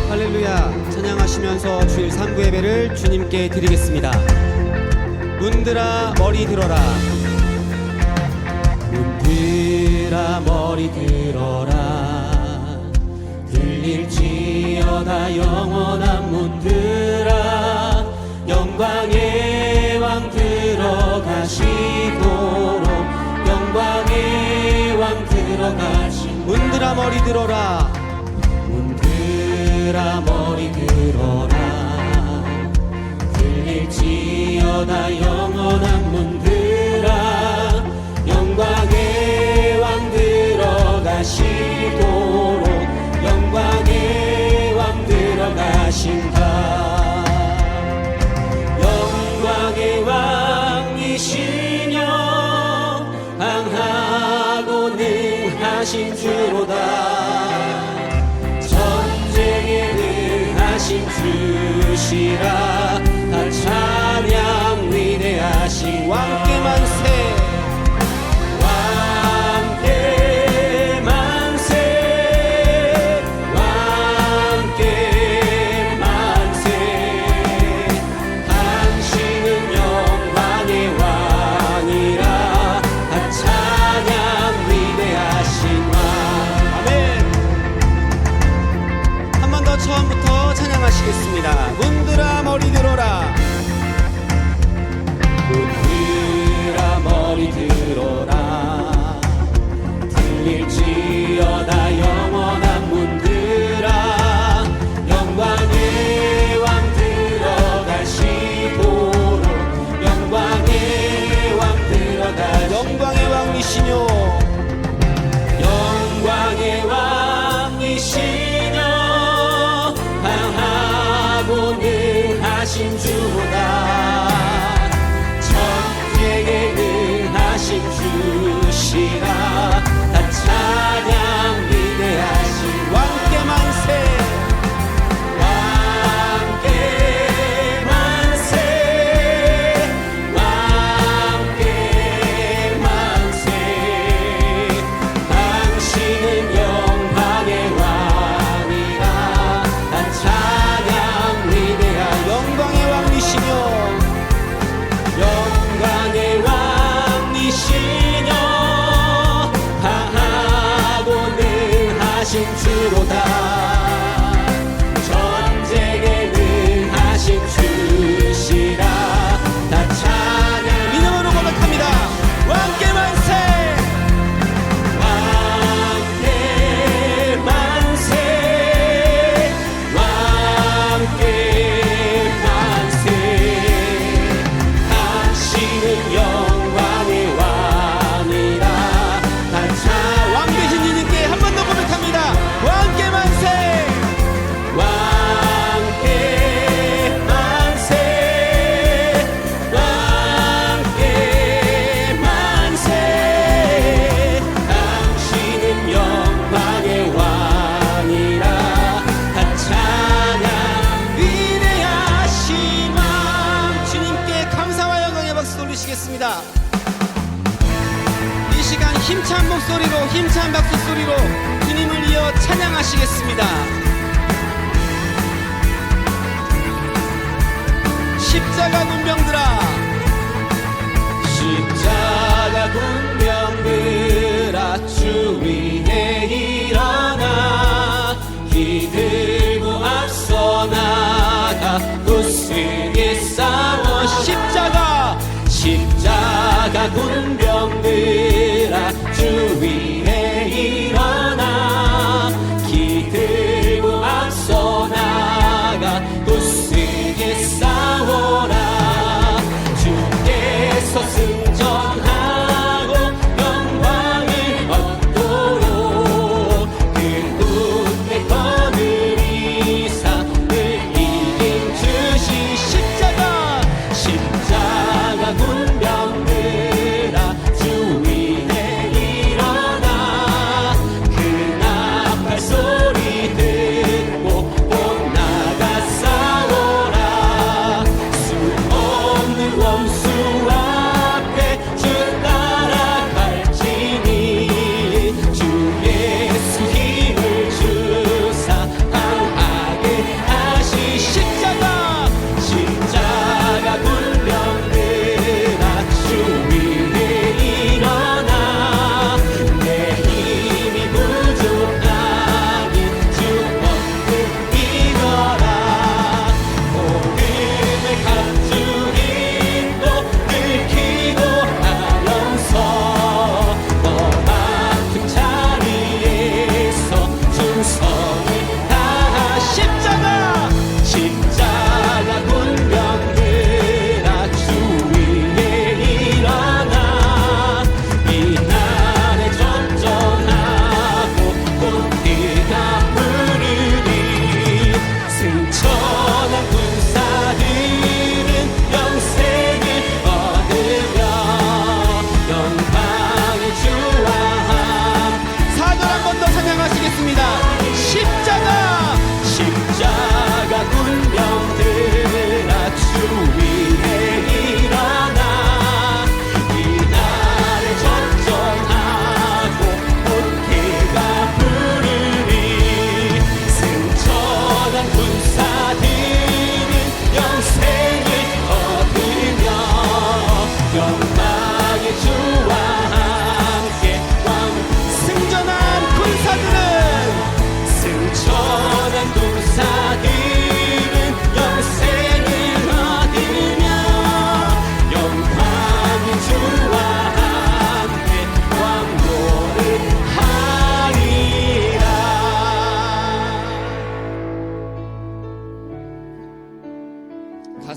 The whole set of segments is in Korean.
할렐루야. 찬양하시면서 주일 3부 예배를 주님께 드리겠습니다. 문들아 머리 들어라. 문들아 머리 들어라. 들릴지어다 영원한 문들아. 영광의 왕 들어가시도록. 영광의 왕 들어가신. 문들아 머리 들어라. 문들아 머리 들어라. 들릴지어다 영원한 문들아. 영광의 왕 들어가시도록. 영광의 왕 들어가신다. 영광의 왕이시며 강하고 능하신 주로다. 주시라. 다 찬양 위대하신 왕께 만세. 왕께 만세. 왕께 만세. 당신은 영광의 왕이라. 다 찬양 위대하신 왕. 아멘. 한 번 더 처음부터 찬양하시겠습니다. 문들아 머리 들어라. 문들아 머리 들어라. 들릴지어다 영원한 문들아. 영광의 왕 들어가시도록. 영광의 왕 들어가. 영광의 왕이시뇨. 영광의 왕이시뇨. 강하고 능하신 주로다. 전쟁에 능하신 주시라. 다 찬양 위대하신 왕께 만세. 왕께 만세. 왕께 만세. 당신은 영광의 왕이라. 다 찬양 위대하. 영광의 왕이시며. 영광의 왕이시며 강하고 능하신 주로다. 전쟁에 능하신 주시라. 다 찬양 믿음으로 고백합니다. 왕께 만세. 왕께 만세. 왕께 만세. 당신은 영광의 왕이라. 다 찬양. 왕 되신 주님께 한 번 더 고백합니다. 왕께 만세. 왕께 만세. 왕께 만세. 당신은 영광의 왕이라. 다 찬양 위대하신 왕. 주님께 감사와 영광의 박수 돌리시겠습니다. 이 시간 힘찬 목소리로 힘찬 박수 소리로 주님을 이어 찬양하시겠습니다. 십자가 군병들아. 십자가 군병들아. 주 위에 일어나. 기들고 앞서 나가 굳세게 싸워. 십자가 군병들아. 주 위에 일어나. 기들고 앞서 나가 굳세게 싸워라. 주께서 승전하고 영광을 얻도록 그 웃게 거느리사 늘 이긴 주신 십자가 군병들아.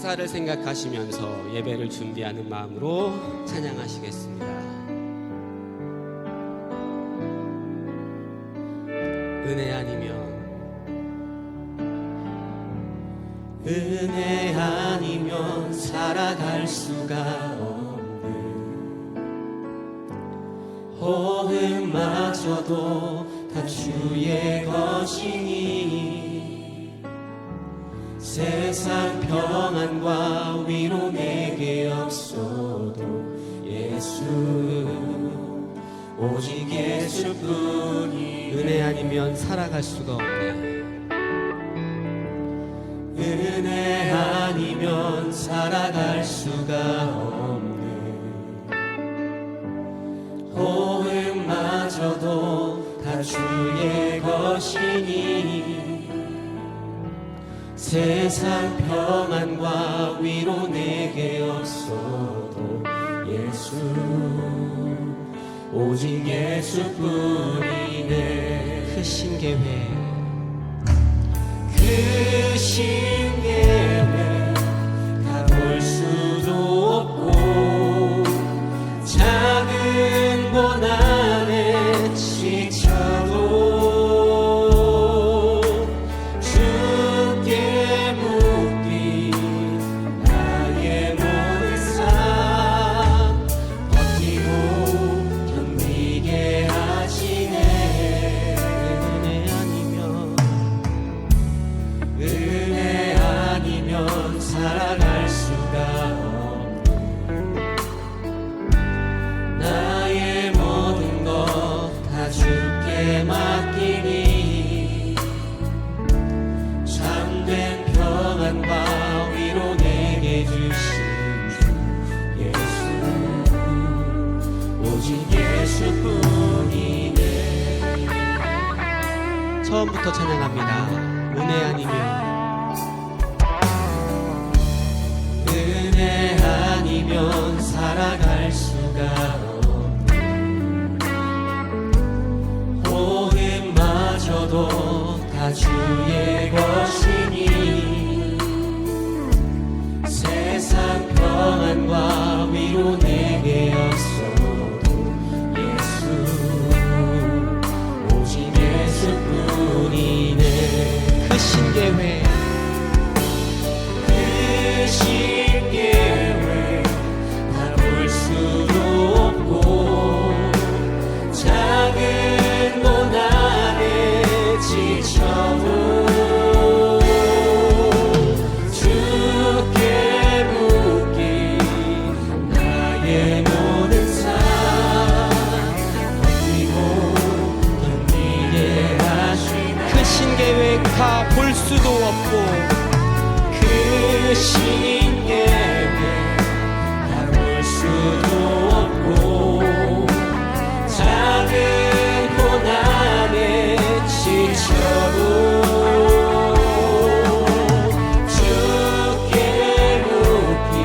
가사를 생각하시면서 예배를 준비하는 마음으로 찬양하시겠습니다. 은혜 아니면 살아갈 수가 없는 호흡마저도 다 주의 것이니 세상 평안과 위로 내게 없어도 예수 오직 예수뿐이 은혜 아니면 살아갈 수가 없네. 은혜 아니면 살아갈 수가 없네. 호흡마저도 다 주의 것이니 세상 평안과 위로 내게 없어도 예수 오직 예수뿐이네. 크신 계획 크신 계획 다 볼 수도 없고 작은 고난에 지쳐도 주께 묻기 나의 모든 삶 버티고 견디게 하시네. 은혜 아니면 살아갈 수가 없네. 나의 모든 것 다 주께 맡기니 참된 평안과 위로 내게 주신 주 예수 오직 예수뿐이네. 처음부터 찬양합니다. 은혜 아니면 살아갈 수가 없네. 호흡마저도 다 주의 것이니 세상 평안과 위로 내게 없어도 예수 오직 예수뿐이네. 크신 계획 크신 계획 다 볼 수도 없고 작은 고난에 지쳐도 주께 묻기 나의 모든 삶 버티고 견디게 하시네. 크신 계획 다 볼 수도 없고 크신 계획 다 볼 수도 없고 작은 고난에 지쳐도 주께 묻기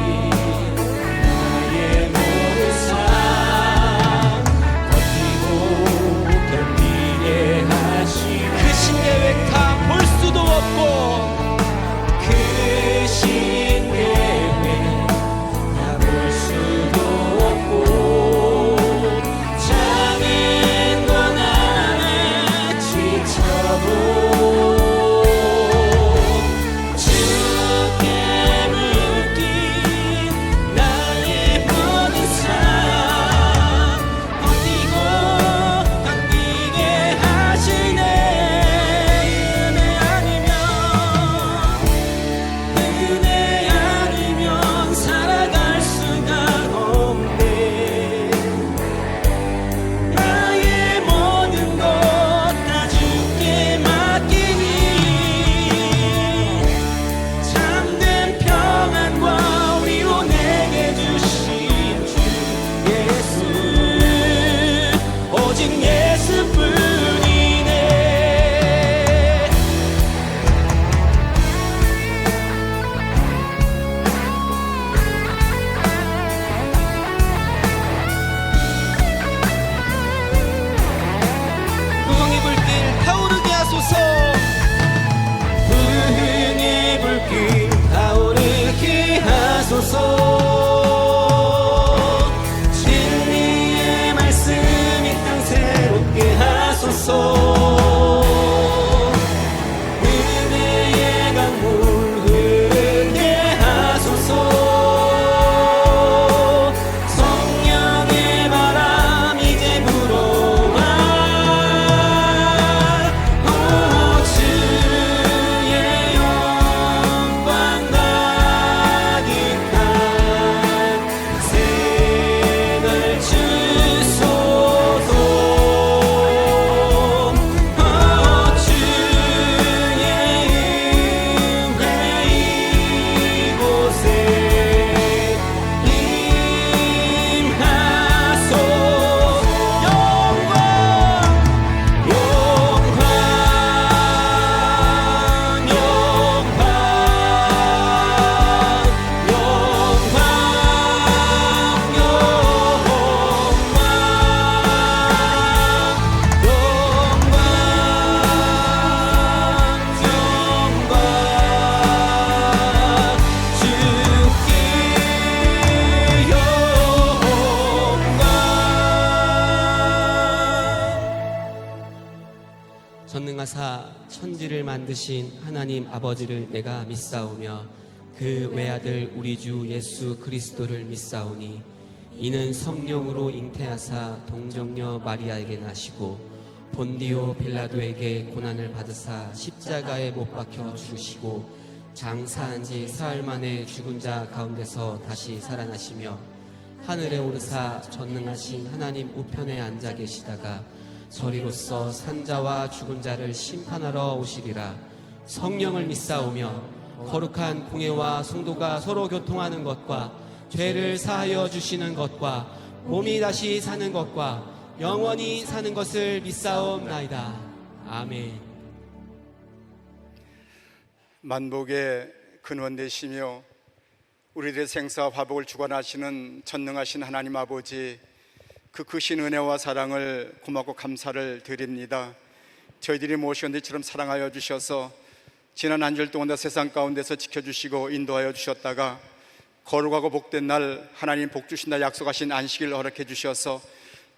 나의 모든 삶 버티고 견디게 하시네. 크신 계획 다 볼 수도 없고 크신 계획 하사 천지를 만드신 하나님 아버지를 내가 믿사오며 그 외아들 우리 주 예수 그리스도를 믿사오니 이는 성령으로 잉태하사 동정녀 마리아에게 나시고 본디오 빌라도에게 고난을 받으사 십자가에 못 박혀 죽으시고 장사한 지 사흘 만에 죽은 자 가운데서 다시 살아나시며 하늘에 오르사 전능하신 하나님 우편에 앉아 계시다가 저리로서 산자와 죽은 자를 심판하러 오시리라. 성령을 믿사오며 거룩한 공예와 성도가 서로 교통하는 것과 죄를 사하여 주시는 것과 몸이 다시 사는 것과 영원히 사는 것을 믿사옵나이다. 아멘. 만복의 근원 되시며 우리들의 생사와 화복을 주관하시는 전능하신 하나님 아버지, 그 크신 은혜와 사랑을 고맙고 감사를 드립니다. 저희들이 모셨는데 이처럼 사랑하여 주셔서 지난 한 주일 동안 세상 가운데서 지켜주시고 인도하여 주셨다가 거룩하고 복된 날 하나님 복 주신다 약속하신 안식일 허락해 주셔서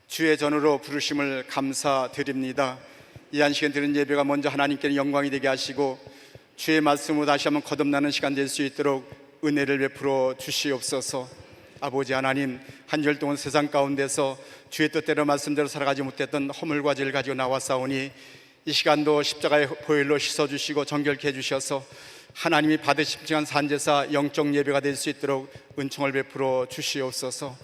주의 전으로 부르심을 감사드립니다. 이 안식에 드린 예배가 먼저 하나님께는 영광이 되게 하시고 주의 말씀으로 다시 한번 거듭나는 시간 될 수 있도록 은혜를 베풀어 주시옵소서. 아버지 하나님, 한 주일 동안 세상 가운데서 주의 뜻대로 말씀대로 살아가지 못했던 허물과 죄를 가지고 나왔사오니 이 시간도 십자가의 보혈로 씻어주시고 정결케 해주셔서 하나님이 받으심증한 산제사 영적 예배가 될 수 있도록 은총을 베풀어 주시옵소서.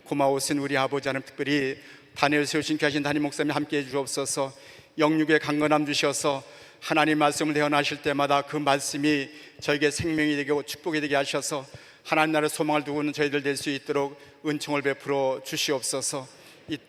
고마우신 우리 아버지 하나님, 특별히 다니엘 세우신 귀하신 담임 목사님 함께해 주옵소서. 영육의 강건함 주셔서 하나님 말씀을 대언하실 때마다 그 말씀이 저에게 생명이 되고 축복이 되게 하셔서 하나님 나라의 소망을 두고 있는 저희들 될 수 있도록 은총을 베풀어 주시옵소서.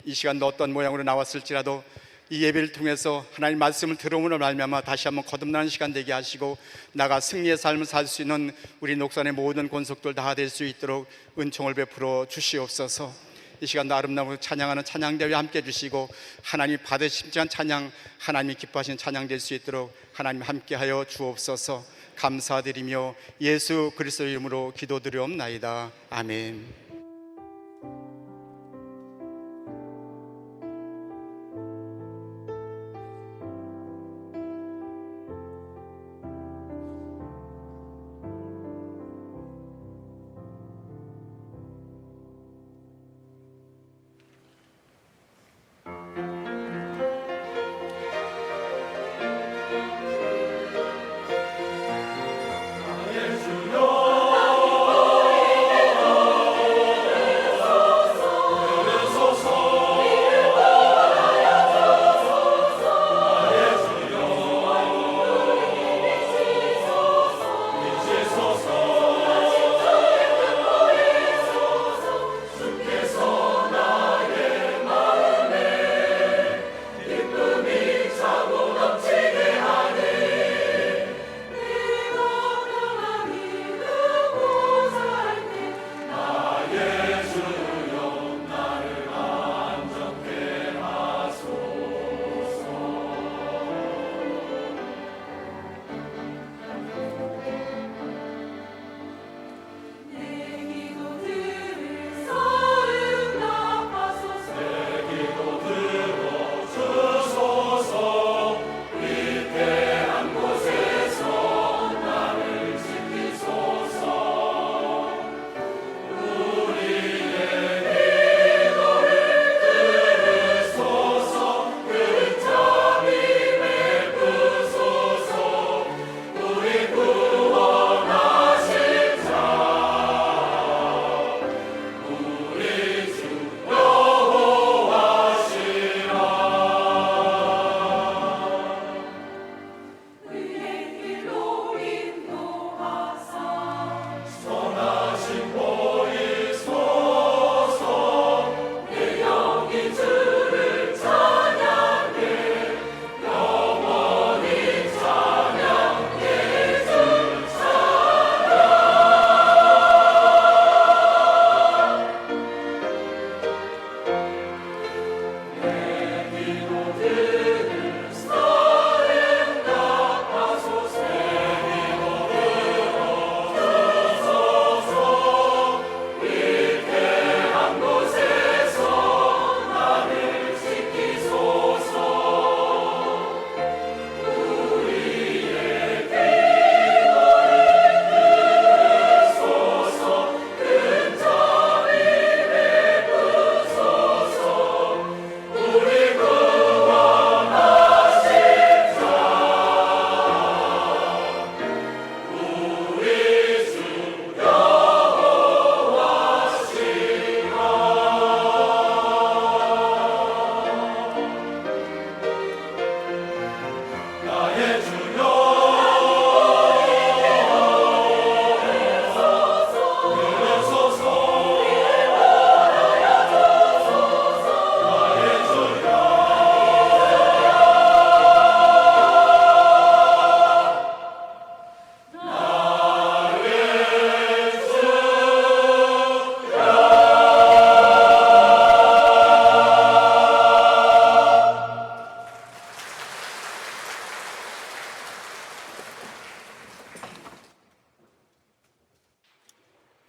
이 시간도 어떤 모양으로 나왔을지라도 이 예배를 통해서 하나님 말씀을 들어오므로 말미암아 다시 한번 거듭나는 시간 되게 하시고 나가 승리의 삶을 살 수 있는 우리 녹산의 모든 권속들 다 될 수 있도록 은총을 베풀어 주시옵소서. 이 시간도 아름다운 찬양하는 찬양대회 함께 해주시고 하나님 받으심지한 찬양, 하나님이 기뻐하시는 찬양 될 수 있도록 하나님 함께하여 주옵소서. 감사드리며 예수 그리스도 이름으로 기도드리옵나이다. 아멘.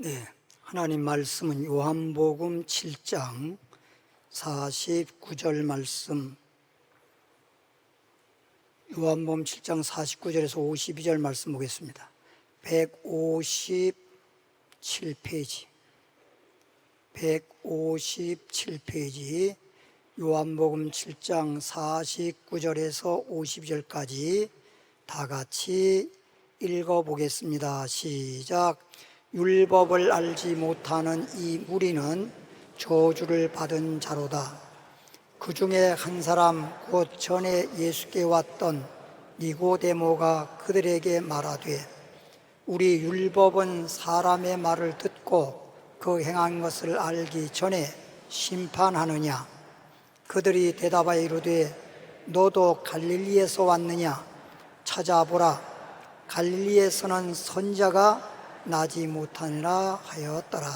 네, 하나님 말씀은 요한복음 7장 49절 말씀, 요한복음 7장 49절에서 52절 말씀 보겠습니다. 157페이지, 157페이지, 요한복음 7장 49절에서 52절까지 다 같이 읽어보겠습니다. 시작. 율법을 알지 못하는 이 무리는 저주를 받은 자로다. 그 중에 한 사람 곧 전에 예수께 왔던 니고데모가 그들에게 말하되 우리 율법은 사람의 말을 듣고 그 행한 것을 알기 전에 심판하느냐? 그들이 대답하여 이르되 너도 갈릴리에서 왔느냐? 찾아보라. 갈릴리에서는 선지자가 나지 못하니라 하였더라.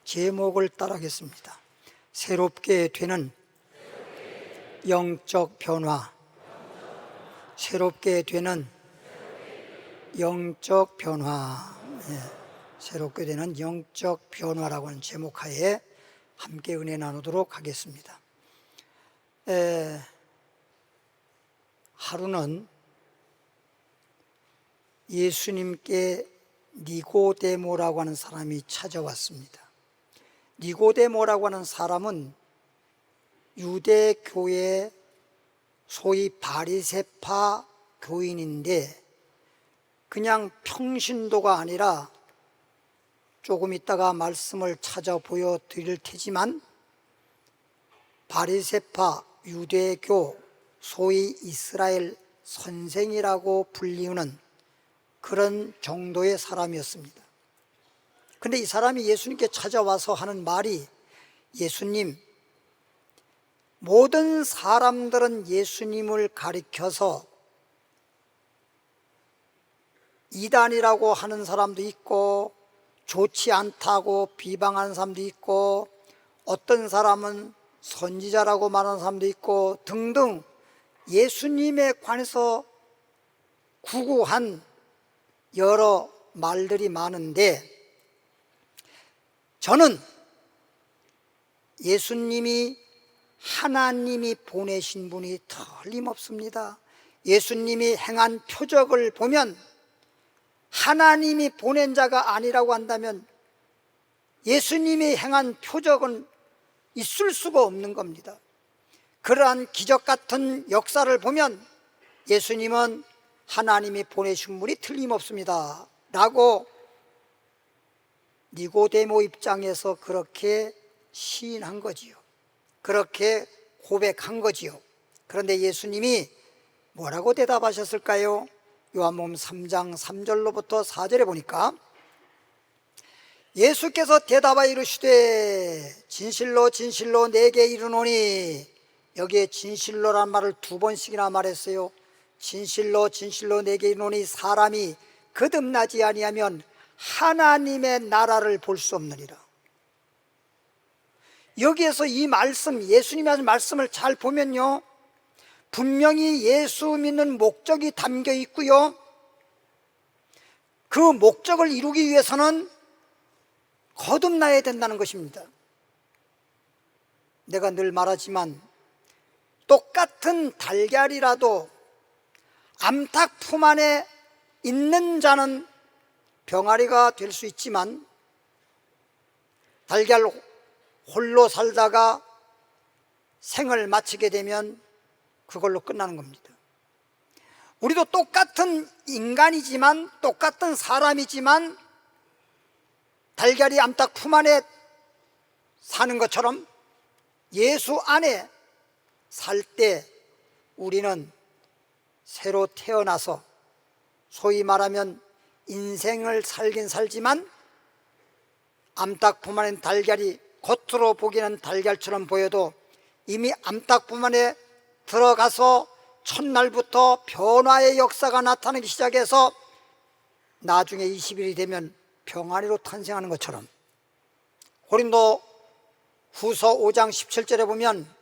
제목을 따라하겠습니다. 새롭게 되는 영적 변화. 새롭게 되는 영적 변화. 네, 새롭게 되는 영적 변화라고 하는 제목하에 함께 은혜 나누도록 하겠습니다. 하루는 예수님께 니고데모라고 하는 사람이 찾아왔습니다. 니고데모라고 하는 사람은 유대교의 소위 바리새파 교인인데 그냥 평신도가 아니라 조금 있다가 말씀을 찾아 보여드릴 테지만 바리새파 유대교 소위 이스라엘 선생이라고 불리우는 그런 정도의 사람이었습니다. 그런데 이 사람이 예수님께 찾아와서 하는 말이 예수님, 모든 사람들은 예수님을 가리켜서 이단이라고 하는 사람도 있고 좋지 않다고 비방하는 사람도 있고 어떤 사람은 선지자라고 말하는 사람도 있고 등등 예수님에 관해서 구구한 여러 말들이 많은데 저는 예수님이 하나님이 보내신 분이 틀림없습니다. 예수님이 행한 표적을 보면 하나님이 보낸 자가 아니라고 한다면 예수님이 행한 표적은 있을 수가 없는 겁니다. 그러한 기적 같은 역사를 보면 예수님은 하나님이 보내신 분이 틀림없습니다 라고 니고데모 입장에서 그렇게 시인한 거지요. 그렇게 고백한 거지요. 그런데 예수님이 뭐라고 대답하셨을까요? 요한복음 3장 3절로부터 4절에 보니까 예수께서 대답하여 이르시되 진실로 진실로 내게 이르노니, 여기에 진실로란 말을 두 번씩이나 말했어요. 진실로 진실로 내게 이르노니 사람이 거듭나지 아니하면 하나님의 나라를 볼 수 없느니라. 여기에서 이 말씀, 예수님이 하신 말씀을 잘 보면요, 분명히 예수 믿는 목적이 담겨 있고요, 그 목적을 이루기 위해서는 거듭나야 된다는 것입니다. 내가 늘 말하지만 똑같은 달걀이라도 암탉 품 안에 있는 자는 병아리가 될 수 있지만 달걀 홀로 살다가 생을 마치게 되면 그걸로 끝나는 겁니다. 우리도 똑같은 인간이지만, 똑같은 사람이지만 달걀이 암탉 품 안에 사는 것처럼 예수 안에 살 때 우리는 새로 태어나서 소위 말하면 인생을 살긴 살지만 암탉 품 안에 달걀이 겉으로 보기에는 달걀처럼 보여도 이미 암탉 품 안에 들어가서 첫날부터 변화의 역사가 나타나기 시작해서 나중에 20일이 되면 병아리로 탄생하는 것처럼, 고린도 후서 5장 17절에 보면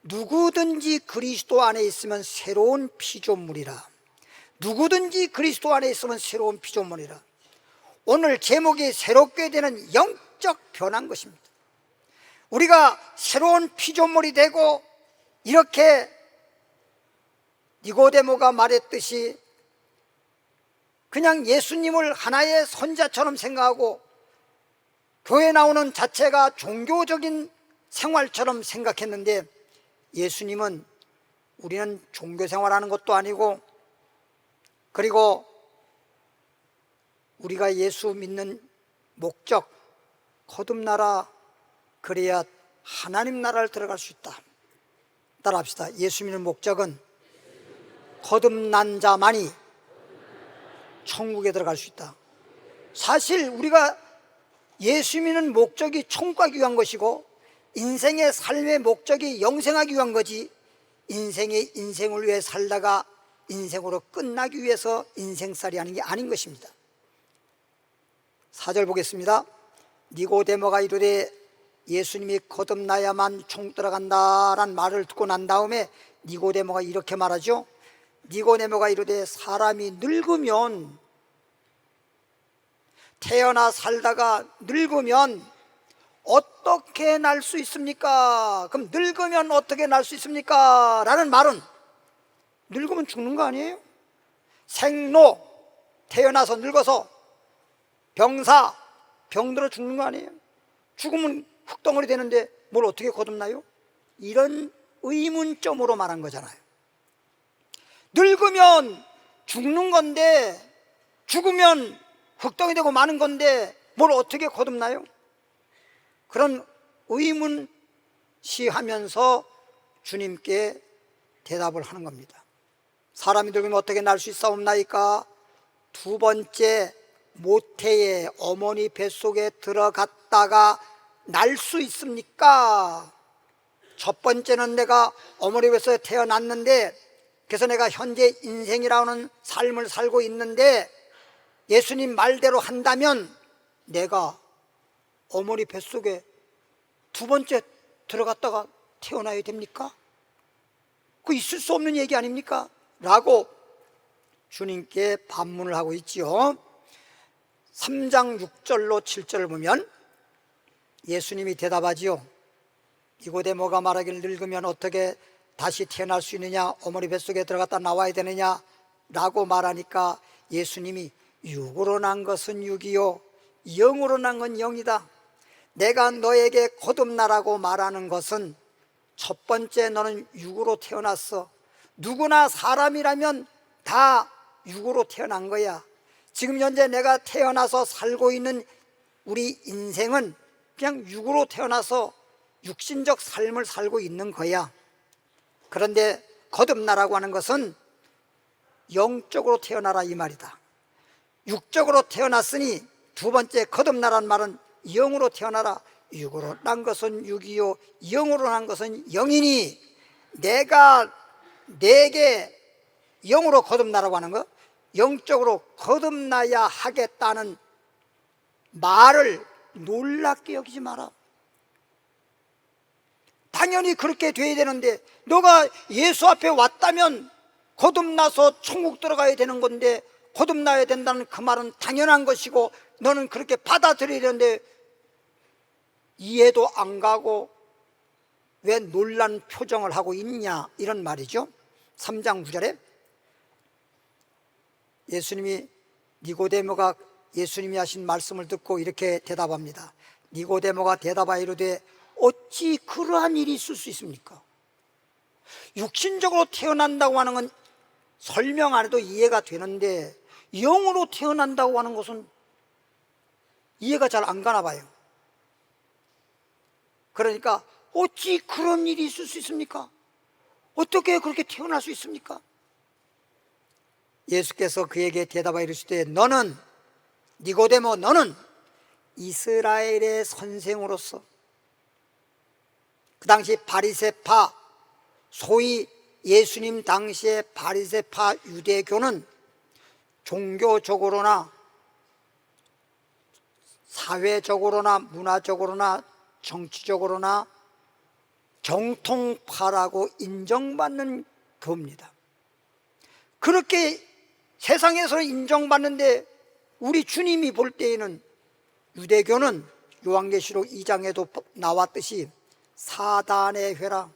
누구든지 그리스도 안에 있으면 새로운 피조물이라. 누구든지 그리스도 안에 있으면 새로운 피조물이라. 오늘 제목이 새롭게 되는 영적 변화인 것입니다. 우리가 새로운 피조물이 되고 이렇게 니고데모가 말했듯이 그냥 예수님을 하나의 선자처럼 생각하고 교회 나오는 자체가 종교적인 생활처럼 생각했는데, 예수님은 우리는 종교 생활하는 것도 아니고, 그리고 우리가 예수 믿는 목적, 거듭나라, 그래야 하나님 나라를 들어갈 수 있다. 따라합시다. 예수 믿는 목적은 거듭난 자만이 천국에 들어갈 수 있다. 사실 우리가 예수 믿는 목적이 천국 가기 위한 것이고, 인생의 삶의 목적이 영생하기 위한 거지, 인생을 위해 살다가 인생으로 끝나기 위해서 인생살이 하는 게 아닌 것입니다. 4절 보겠습니다. 니고데모가 이르되 예수님이 거듭나야만 천국 들어간다란 말을 듣고 난 다음에 니고데모가 이렇게 말하죠. 니고데모가 이르되 사람이 늙으면, 태어나 살다가 늙으면 어떻게 날 수 있습니까? 그럼 늙으면 어떻게 날 수 있습니까? 라는 말은 늙으면 죽는 거 아니에요? 생로, 태어나서 늙어서 병사, 병들어 죽는 거 아니에요? 죽으면 흙덩어리 되는데 뭘 어떻게 거듭나요? 이런 의문점으로 말한 거잖아요. 늙으면 죽는 건데, 죽으면 흙덩이 되고 마는 건데 뭘 어떻게 거듭나요? 그런 의문시하면서 주님께 대답을 하는 겁니다. 사람이 늙으면 어떻게 날 수 있사옵나이까? 두 번째, 모태의 어머니 뱃속에 들어갔다가 날 수 있습니까? 첫 번째는 내가 어머니 뱃속에 태어났는데, 그래서 내가 현재 인생이라는 삶을 살고 있는데, 예수님 말대로 한다면 내가 어머니 뱃속에 두 번째 들어갔다가 태어나야 됩니까? 그거 있을 수 없는 얘기 아닙니까? 라고 주님께 반문을 하고 있지요. 3장 6절로 7절을 보면 예수님이 대답하지요. 니고데모가 말하기를 늙으면 어떻게 다시 태어날 수 있느냐, 어머니 뱃속에 들어갔다 나와야 되느냐 라고 말하니까 예수님이 육으로 난 것은 육이요 영으로 난 건 영이다. 내가 너에게 거듭나라고 말하는 것은 첫 번째, 너는 육으로 태어났어. 누구나 사람이라면 다 육으로 태어난 거야. 지금 현재 내가 태어나서 살고 있는 우리 인생은 그냥 육으로 태어나서 육신적 삶을 살고 있는 거야. 그런데 거듭나라고 하는 것은 영적으로 태어나라 이 말이다. 육적으로 태어났으니 두 번째 거듭나라는 말은 영으로 태어나라. 육으로 난 것은 육이요 영으로 난 것은 영이니, 내가 내게 영으로 거듭나라고 하는 거, 영적으로 거듭나야 하겠다는 말을 놀랍게 여기지 마라. 당연히 그렇게 돼야 되는데, 너가 예수 앞에 왔다면 거듭나서 천국 들어가야 되는 건데, 거듭나야 된다는 그 말은 당연한 것이고 너는 그렇게 받아들여야 되는데 이해도 안 가고 왜 놀란 표정을 하고 있냐, 이런 말이죠. 3장 9절에 예수님이, 니고데모가 예수님이 하신 말씀을 듣고 이렇게 대답합니다. 니고데모가 대답하여 이르되 어찌 그러한 일이 있을 수 있습니까? 육신적으로 태어난다고 하는 건 설명 안 해도 이해가 되는데, 영으로 태어난다고 하는 것은 이해가 잘 안 가나 봐요. 그러니까 어찌 그런 일이 있을 수 있습니까? 어떻게 그렇게 태어날 수 있습니까? 예수께서 그에게 대답하여 이르시되 너는, 니고데모, 너는 이스라엘의 선생으로서, 그 당시 바리새파, 소위 예수님 당시의 바리새파 유대교는 종교적으로나 사회적으로나 문화적으로나 정치적으로나 정통파라고 인정받는 교입니다. 그렇게 세상에서 인정받는데 우리 주님이 볼 때에는 유대교는 요한계시록 2장에도 나왔듯이 사단의 회라,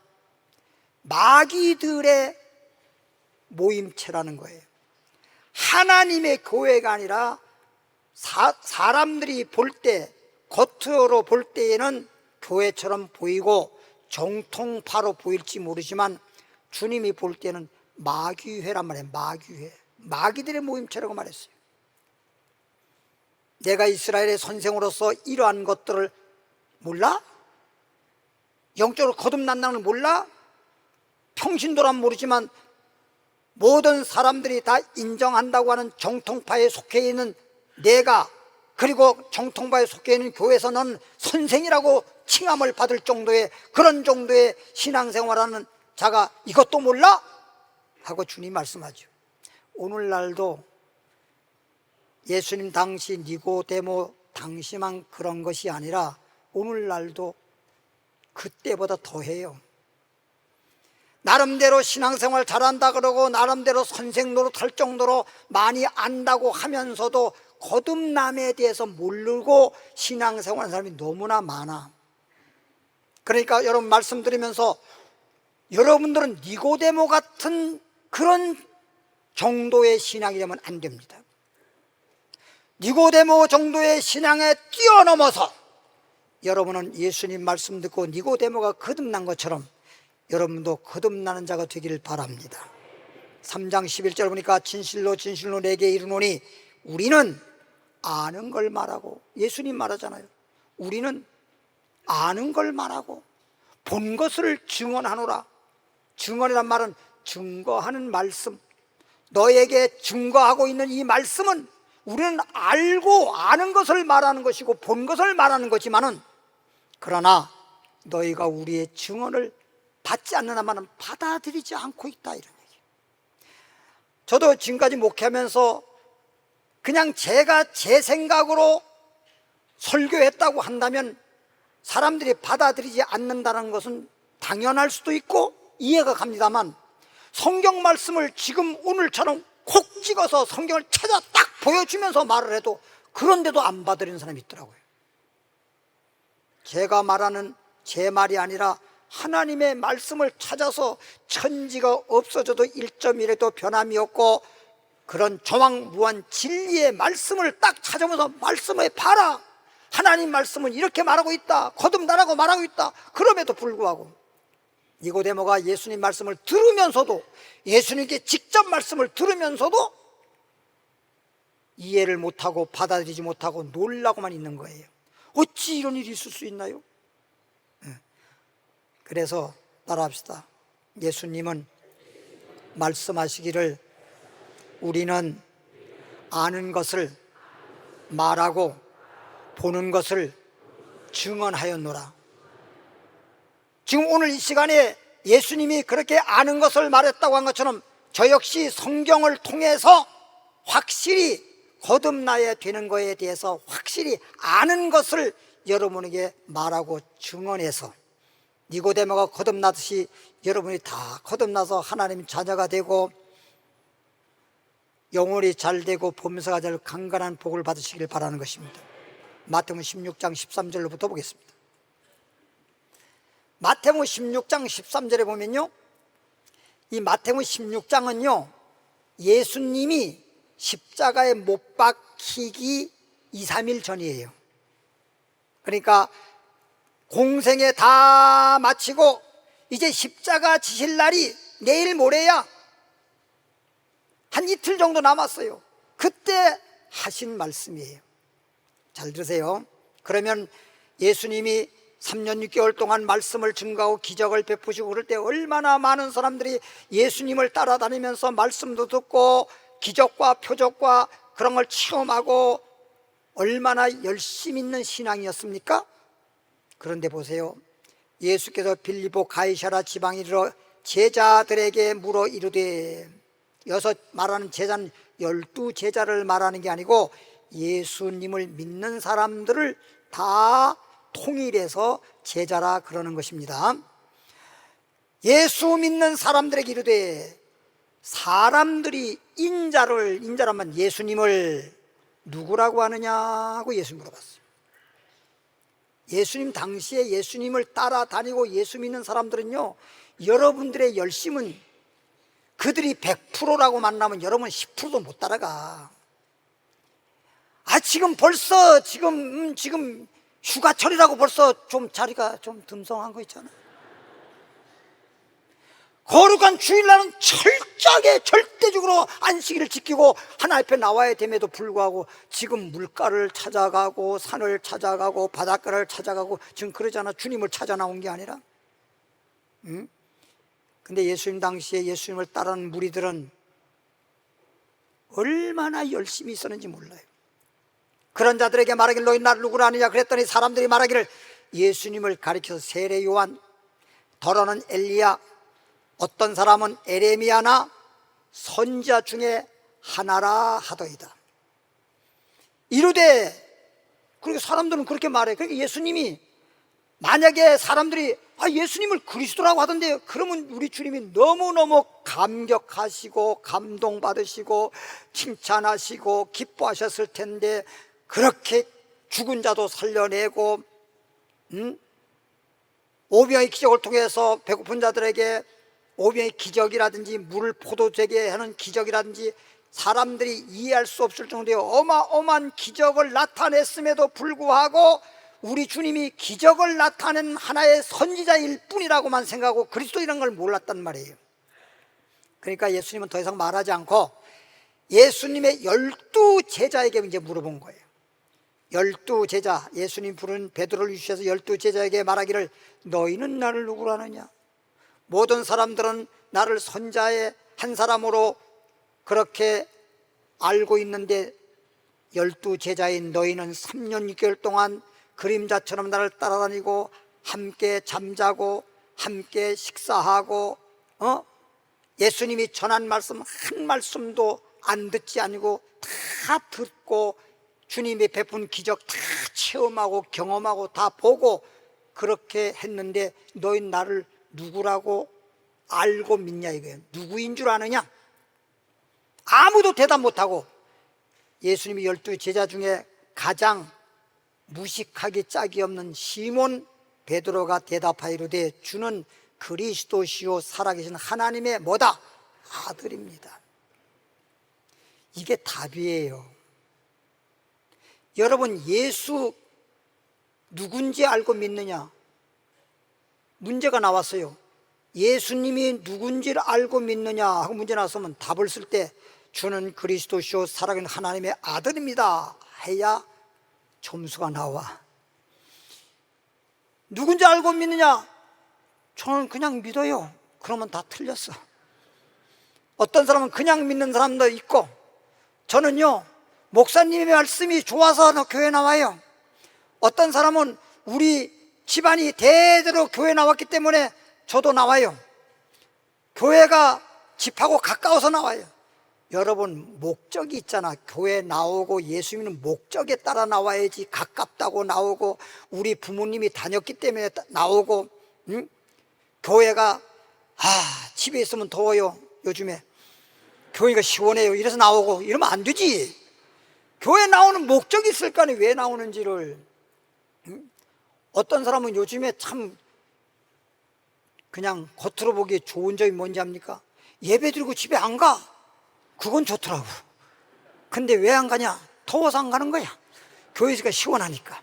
마귀들의 모임체라는 거예요. 하나님의 교회가 아니라 사람들이 볼 때, 겉으로 볼 때에는 교회처럼 보이고 정통파로 보일지 모르지만 주님이 볼 때는 마귀회란 말이에요. 마귀회, 마귀들의 모임체라고 말했어요. 내가 이스라엘의 선생으로서 이러한 것들을 몰라? 영적으로 거듭난다는 걸 몰라? 평신도란 모르지만 모든 사람들이 다 인정한다고 하는 정통파에 속해 있는 내가, 그리고 정통파에 속해 있는 교회에서 넌 선생이라고 칭함을 받을 정도의 그런 정도의 신앙생활하는 자가 이것도 몰라? 하고 주님 말씀하죠. 오늘날도 예수님 당시 니고데모 당시만 그런 것이 아니라 오늘날도 그때보다 더해요. 나름대로 신앙생활 잘한다 그러고 나름대로 선생 노릇할 정도로 많이 안다고 하면서도 거듭남에 대해서 모르고 신앙생활하는 사람이 너무나 많아. 그러니까 여러분 말씀드리면서 여러분들은 니고데모 같은 그런 정도의 신앙이 되면 안 됩니다. 니고데모 정도의 신앙에 뛰어넘어서 여러분은 예수님 말씀 듣고 니고데모가 거듭난 것처럼 여러분도 거듭나는 자가 되기를 바랍니다. 3장 11절 보니까 진실로 진실로 내게 이르노니, 우리는 아는 걸 말하고, 예수님 말하잖아요. 우리는 아는 걸 말하고 본 것을 증언하노라. 증언이란 말은 증거하는 말씀, 너에게 증거하고 있는 이 말씀은 우리는 알고 아는 것을 말하는 것이고 본 것을 말하는 거지만은, 그러나 너희가 우리의 증언을 받지 않는다면 받아들이지 않고 있다, 이런 얘기. 저도 지금까지 목회하면서 그냥 제가 제 생각으로 설교했다고 한다면 사람들이 받아들이지 않는다는 것은 당연할 수도 있고 이해가 갑니다만, 성경 말씀을 지금 오늘처럼 콕 찍어서 성경을 찾아 딱 보여주면서 말을 해도 그런데도 안 받아들이는 사람이 있더라고요. 제가 말하는 제 말이 아니라 하나님의 말씀을 찾아서 천지가 없어져도 1.1에도 변함이 없고 그런 조망무한 진리의 말씀을 딱 찾아보면서 말씀을 봐라, 하나님 말씀은 이렇게 말하고 있다, 거듭나라고 말하고 있다. 그럼에도 불구하고 니고데모가 예수님 말씀을 들으면서도, 예수님께 직접 말씀을 들으면서도 이해를 못하고 받아들이지 못하고 놀라고만 있는 거예요. 어찌 이런 일이 있을 수 있나요? 그래서 따라합시다. 예수님은 말씀하시기를 우리는 아는 것을 말하고 보는 것을 증언하였노라. 지금 오늘 이 시간에 예수님이 그렇게 아는 것을 말했다고 한 것처럼 저 역시 성경을 통해서 확실히 거듭나야 되는 것에 대해서 확실히 아는 것을 여러분에게 말하고 증언해서 니고데모가 거듭나듯이 여러분이 다 거듭나서 하나님 자녀가 되고 영혼이 잘 되고 범사가 잘 강건한 복을 받으시길 바라는 것입니다. 마태복음 16장 13절로부터 보겠습니다. 마태복음 16장 13절에 보면요, 이 마태복음 16장은요 예수님이 십자가에 못 박히기 2, 3일 전이에요. 그러니까 공생에 다 마치고 이제 십자가 지실 날이 내일 모레야, 한 이틀 정도 남았어요. 그때 하신 말씀이에요. 잘 들으세요. 그러면 예수님이 3년 6개월 동안 말씀을 증거하고 기적을 베푸시고 그럴 때 얼마나 많은 사람들이 예수님을 따라다니면서 말씀도 듣고 기적과 표적과 그런 걸 체험하고 얼마나 열심 있는 신앙이었습니까? 그런데 보세요. 예수께서 빌립보 가이사랴 지방에 이르러 제자들에게 물어 이르되, 여기서 말하는 제자는 12제자를 말하는 게 아니고 예수님을 믿는 사람들을 다 통일해서 제자라 그러는 것입니다. 예수 믿는 사람들에게 이르되, 사람들이 인자라면 예수님을 누구라고 하느냐고 예수 물어봤어요. 예수님 당시에 예수님을 따라다니고 예수 믿는 사람들은요, 여러분들의 열심은 그들이 100%라고 만나면 여러분 10%도 못 따라가. 지금 벌써 지금 휴가철이라고 벌써 좀 자리가 좀 듬성한 거 있잖아. 거룩한 주일날은 철저하게 절대적으로 안식일을 지키고 하나님 앞에 나와야 됨에도 불구하고 지금 물가를 찾아가고 산을 찾아가고 바닷가를 찾아가고 지금 그러잖아. 주님을 찾아 나온 게 아니라. 응? 근데 예수님 당시에 예수님을 따르는 무리들은 얼마나 열심히 있었는지 몰라요. 그런 자들에게 말하기를 너희 나를 누구라 하느냐 그랬더니 사람들이 말하기를 예수님을 가리켜서 세례 요한, 더러는 엘리야, 어떤 사람은 에레미야나 선지자 중에 하나라 하더이다. 이르되, 그렇게 사람들은 그렇게 말해. 그러니까 예수님이 만약에 사람들이 예수님을 그리스도라고 하던데, 그러면 우리 주님이 너무너무 감격하시고 감동받으시고 칭찬하시고 기뻐하셨을 텐데, 그렇게 죽은 자도 살려내고 오병의 기적을 통해서 배고픈 자들에게 오병의 기적이라든지 물을 포도되게 하는 기적이라든지 사람들이 이해할 수 없을 정도의 어마어마한 기적을 나타냈음에도 불구하고 우리 주님이 기적을 나타낸 하나의 선지자일 뿐이라고만 생각하고 그리스도이라는 걸 몰랐단 말이에요. 그러니까 예수님은 더 이상 말하지 않고 예수님의 12제자에게 이제 물어본 거예요. 12제자, 예수님 부른 베드로를 유시해서 12제자에게 말하기를 너희는 나를 누구로 하느냐? 모든 사람들은 나를 선자의 한 사람으로 그렇게 알고 있는데 12제자인 너희는 3년 6개월 동안 그림자처럼 나를 따라다니고 함께 잠자고 함께 식사하고 예수님이 전한 말씀 한 말씀도 안 듣지 아니고 다 듣고 주님이 베푼 기적 다 체험하고 경험하고 다 보고 그렇게 했는데 너희 나를 누구라고 알고 믿냐 이거예요. 누구인 줄 아느냐? 아무도 대답 못하고 예수님이 12제자 중에 가장 무식하기 짝이 없는 시몬 베드로가 대답하이르되 주는 그리스도시요 살아계신 하나님의 뭐다? 아들입니다. 이게 답이에요. 여러분, 예수 누군지 알고 믿느냐? 문제가 나왔어요. 예수님이 누군지를 알고 믿느냐 하고 문제 나왔으면 답을 쓸 때 주는 그리스도시요 살아계신 하나님의 아들입니다 해야 점수가 나와. 누군지 알고 믿느냐? 저는 그냥 믿어요. 그러면 다 틀렸어. 어떤 사람은 그냥 믿는 사람도 있고, 저는요 목사님의 말씀이 좋아서 교회 나와요. 어떤 사람은 우리 집안이 대대로 교회 나왔기 때문에 저도 나와요. 교회가 집하고 가까워서 나와요. 여러분, 목적이 있잖아. 교회 나오고 예수 믿는 목적에 따라 나와야지. 가깝다고 나오고 우리 부모님이 다녔기 때문에 나오고 교회가 집에 있으면 더워요. 요즘에 교회가 시원해요. 이래서 나오고 이러면 안 되지. 교회 나오는 목적이 있을 거 아니에요. 왜 나오는지를. 어떤 사람은 요즘에 참 그냥 겉으로 보기에 좋은 점이 뭔지 압니까? 예배 드리고 집에 안 가. 그건 좋더라고. 근데 왜 안 가냐? 더워서 안 가는 거야. 교회가 시원하니까.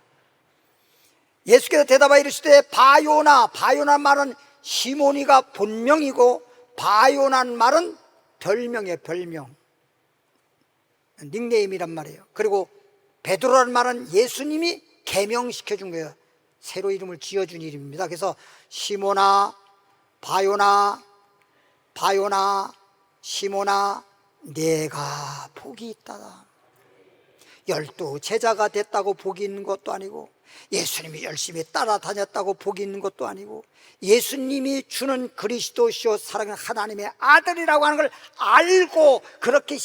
예수께서 대답하여 이르시되 바요나, 바요나 말은 시몬이가 본명이고 바요난 말은 별명이에요. 별명, 닉네임이란 말이에요. 그리고 베드로란 말은 예수님이 개명시켜 준 거예요. 새로 이름을 지어준 이름입니다. 그래서 시몬아, 바요나, 바요나, 시몬아, 내가 복이 있다. 12제자가 됐다고 복이 있는 것도 아니고, 예수님이 열심히 따라다녔다고 복이 있는 것도 아니고, 예수님이 주는 그리스도시요 살아계신 하나님의 아들이라고 하는 걸 알고 그렇게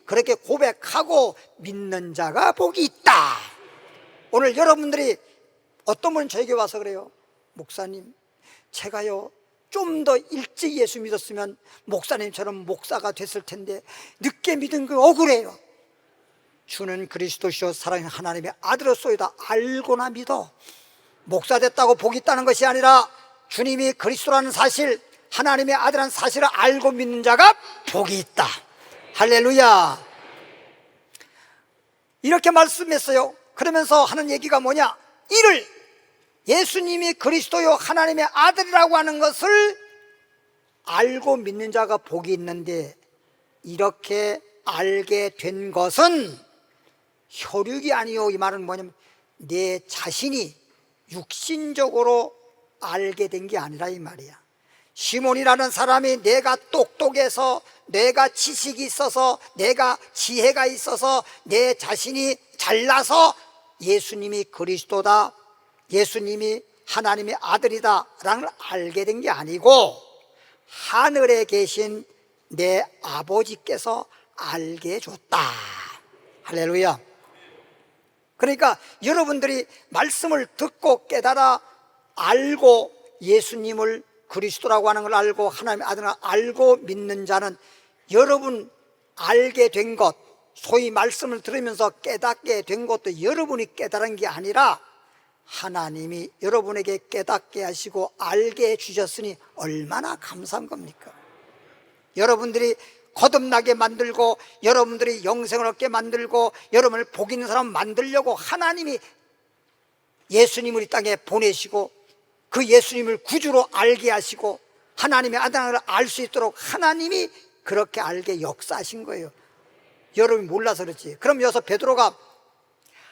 그렇게 고백하고 믿는 자가 복이 있다. 오늘 여러분들이 어떤 분은 저에게 와서 그래요. 목사님, 제가요 좀 더 일찍 예수 믿었으면 목사님처럼 목사가 됐을 텐데 늦게 믿은 거 억울해요. 주는 그리스도시요 사랑하는 하나님의 아들로소이다. 알고나 믿어. 목사 됐다고 복이 있다는 것이 아니라 주님이 그리스도라는 사실, 하나님의 아들이라는 사실을 알고 믿는 자가 복이 있다. 할렐루야. 이렇게 말씀했어요. 그러면서 하는 얘기가 뭐냐? 이를 예수님이 그리스도요 하나님의 아들이라고 하는 것을 알고 믿는 자가 복이 있는데, 이렇게 알게 된 것은 혈육이 아니요. 이 말은 뭐냐면 내 자신이 육신적으로 알게 된 게 아니라 이 말이야. 시몬이라는 사람이 내가 똑똑해서, 내가 지식이 있어서, 내가 지혜가 있어서, 내 자신이 잘나서 예수님이 그리스도다, 예수님이 하나님의 아들이다 라는 걸 알게 된 게 아니고, 하늘에 계신 내 아버지께서 알게 해줬다. 할렐루야. 그러니까 여러분들이 말씀을 듣고 깨달아 알고 예수님을 그리스도라고 하는 걸 알고 하나님의 아들을 알고 믿는 자는, 여러분 알게 된 것, 소위 말씀을 들으면서 깨닫게 된 것도 여러분이 깨달은 게 아니라 하나님이 여러분에게 깨닫게 하시고 알게 해주셨으니 얼마나 감사한 겁니까? 여러분들이 거듭나게 만들고, 여러분들이 영생을 얻게 만들고, 여러분을 복 있는 사람 만들려고 하나님이 예수님을 이 땅에 보내시고, 그 예수님을 구주로 알게 하시고, 하나님의 아들을 알 수 있도록 하나님이 그렇게 알게 역사하신 거예요. 여러분이 몰라서 그렇지. 그럼 여기서 베드로가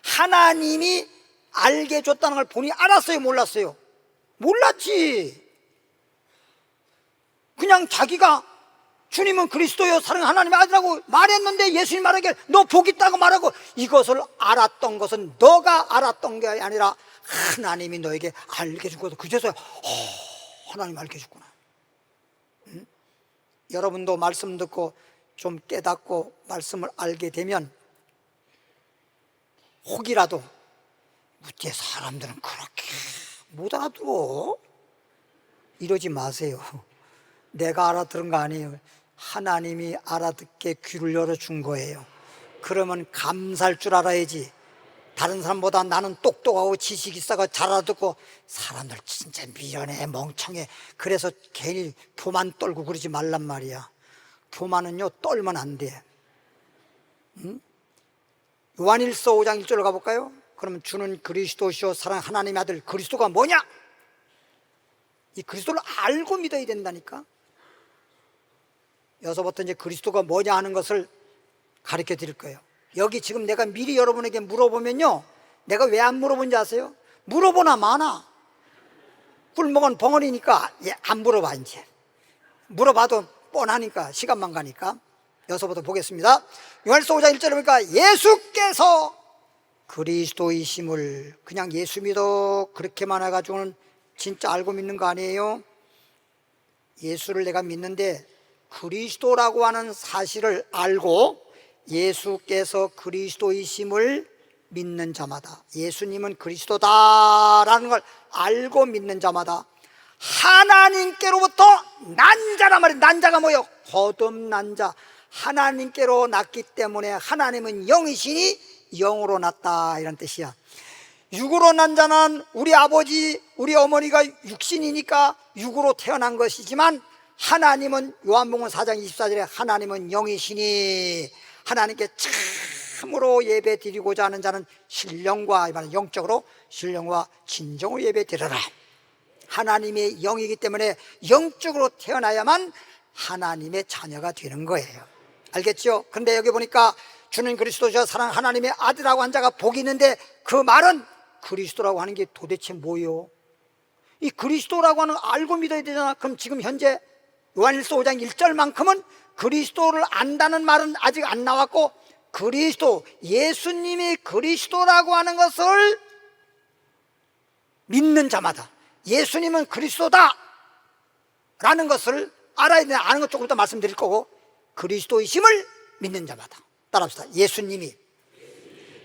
하나님이 알게 해줬다는 걸 본인이 알았어요, 몰랐어요? 몰랐지. 그냥 자기가 주님은 그리스도요 사랑하는 하나님의 아들이라고 말했는데, 예수님 말하기에 너 복 있다고 말하고, 이것을 알았던 것은 너가 알았던 게 아니라 하나님이 너에게 알게 준 거다. 그제서야 하나님 알게 해줬구나. 응? 여러분도 말씀 듣고 좀 깨닫고 말씀을 알게 되면 혹이라도 어째 사람들은 그렇게 못 알아들어? 이러지 마세요. 내가 알아들은 거 아니에요. 하나님이 알아듣게 귀를 열어준 거예요. 그러면 감사할 줄 알아야지. 다른 사람보다 나는 똑똑하고 지식이 있어가 잘 알아듣고, 사람들 진짜 미련해, 멍청해, 그래서 괜히 교만 떨고 그러지 말란 말이야. 교만은요 떨면 안 돼. 응? 요한일서 5장 1절로 가볼까요? 그러면 주는 그리스도시요 사랑하는 하나님의 아들, 그리스도가 뭐냐? 이 그리스도를 알고 믿어야 된다니까. 여기서부터 이제 그리스도가 뭐냐 하는 것을 가르쳐 드릴 거예요. 여기 지금 내가 미리 여러분에게 물어보면요, 내가 왜 안 물어본지 아세요? 물어보나 마나. 꿀먹은 벙어리니까 안 물어봐. 이제 물어봐도 뻔하니까, 시간만 가니까. 여기서부터 보겠습니다. 요한일서 5장 1절에 보니까 예수께서 그리스도이심을, 그냥 예수 믿어 그렇게만 해가지고는 진짜 알고 믿는 거 아니에요? 예수를 내가 믿는데 그리스도라고 하는 사실을 알고 예수께서 그리스도이심을 믿는 자마다, 예수님은 그리스도다라는 걸 알고 믿는 자마다 하나님께로부터 난 자란 말이에요. 난 자가 뭐예요? 거듭난 자. 하나님께로 났기 때문에 하나님은 영이시니 영으로 났다, 이런 뜻이야. 육으로 난 자는 우리 아버지, 우리 어머니가 육신이니까 육으로 태어난 것이지만, 하나님은 요한복음 4장 24절에 하나님은 영이시니 하나님께 참으로 예배 드리고자 하는 자는 신령과, 이 말은 영적으로 신령과 진정으로 예배 드려라. 하나님의 영이기 때문에 영적으로 태어나야만 하나님의 자녀가 되는 거예요. 알겠죠? 그런데 여기 보니까 주는 그리스도시요 사랑하는 하나님의 아들이라고 한 자가 복이 있는데, 그 말은 그리스도라고 하는 게 도대체 뭐요? 이 그리스도라고 하는 걸 알고 믿어야 되잖아. 그럼 지금 현재 요한일서 5장 1절만큼은 그리스도를 안다는 말은 아직 안 나왔고, 그리스도, 예수님이 그리스도라고 하는 것을 믿는 자마다, 예수님은 그리스도다 라는 것을 알아야 되는, 아는 것 조금 더 말씀드릴 거고, 그리스도이심을 믿는 자마다. 따라합시다. 예수님이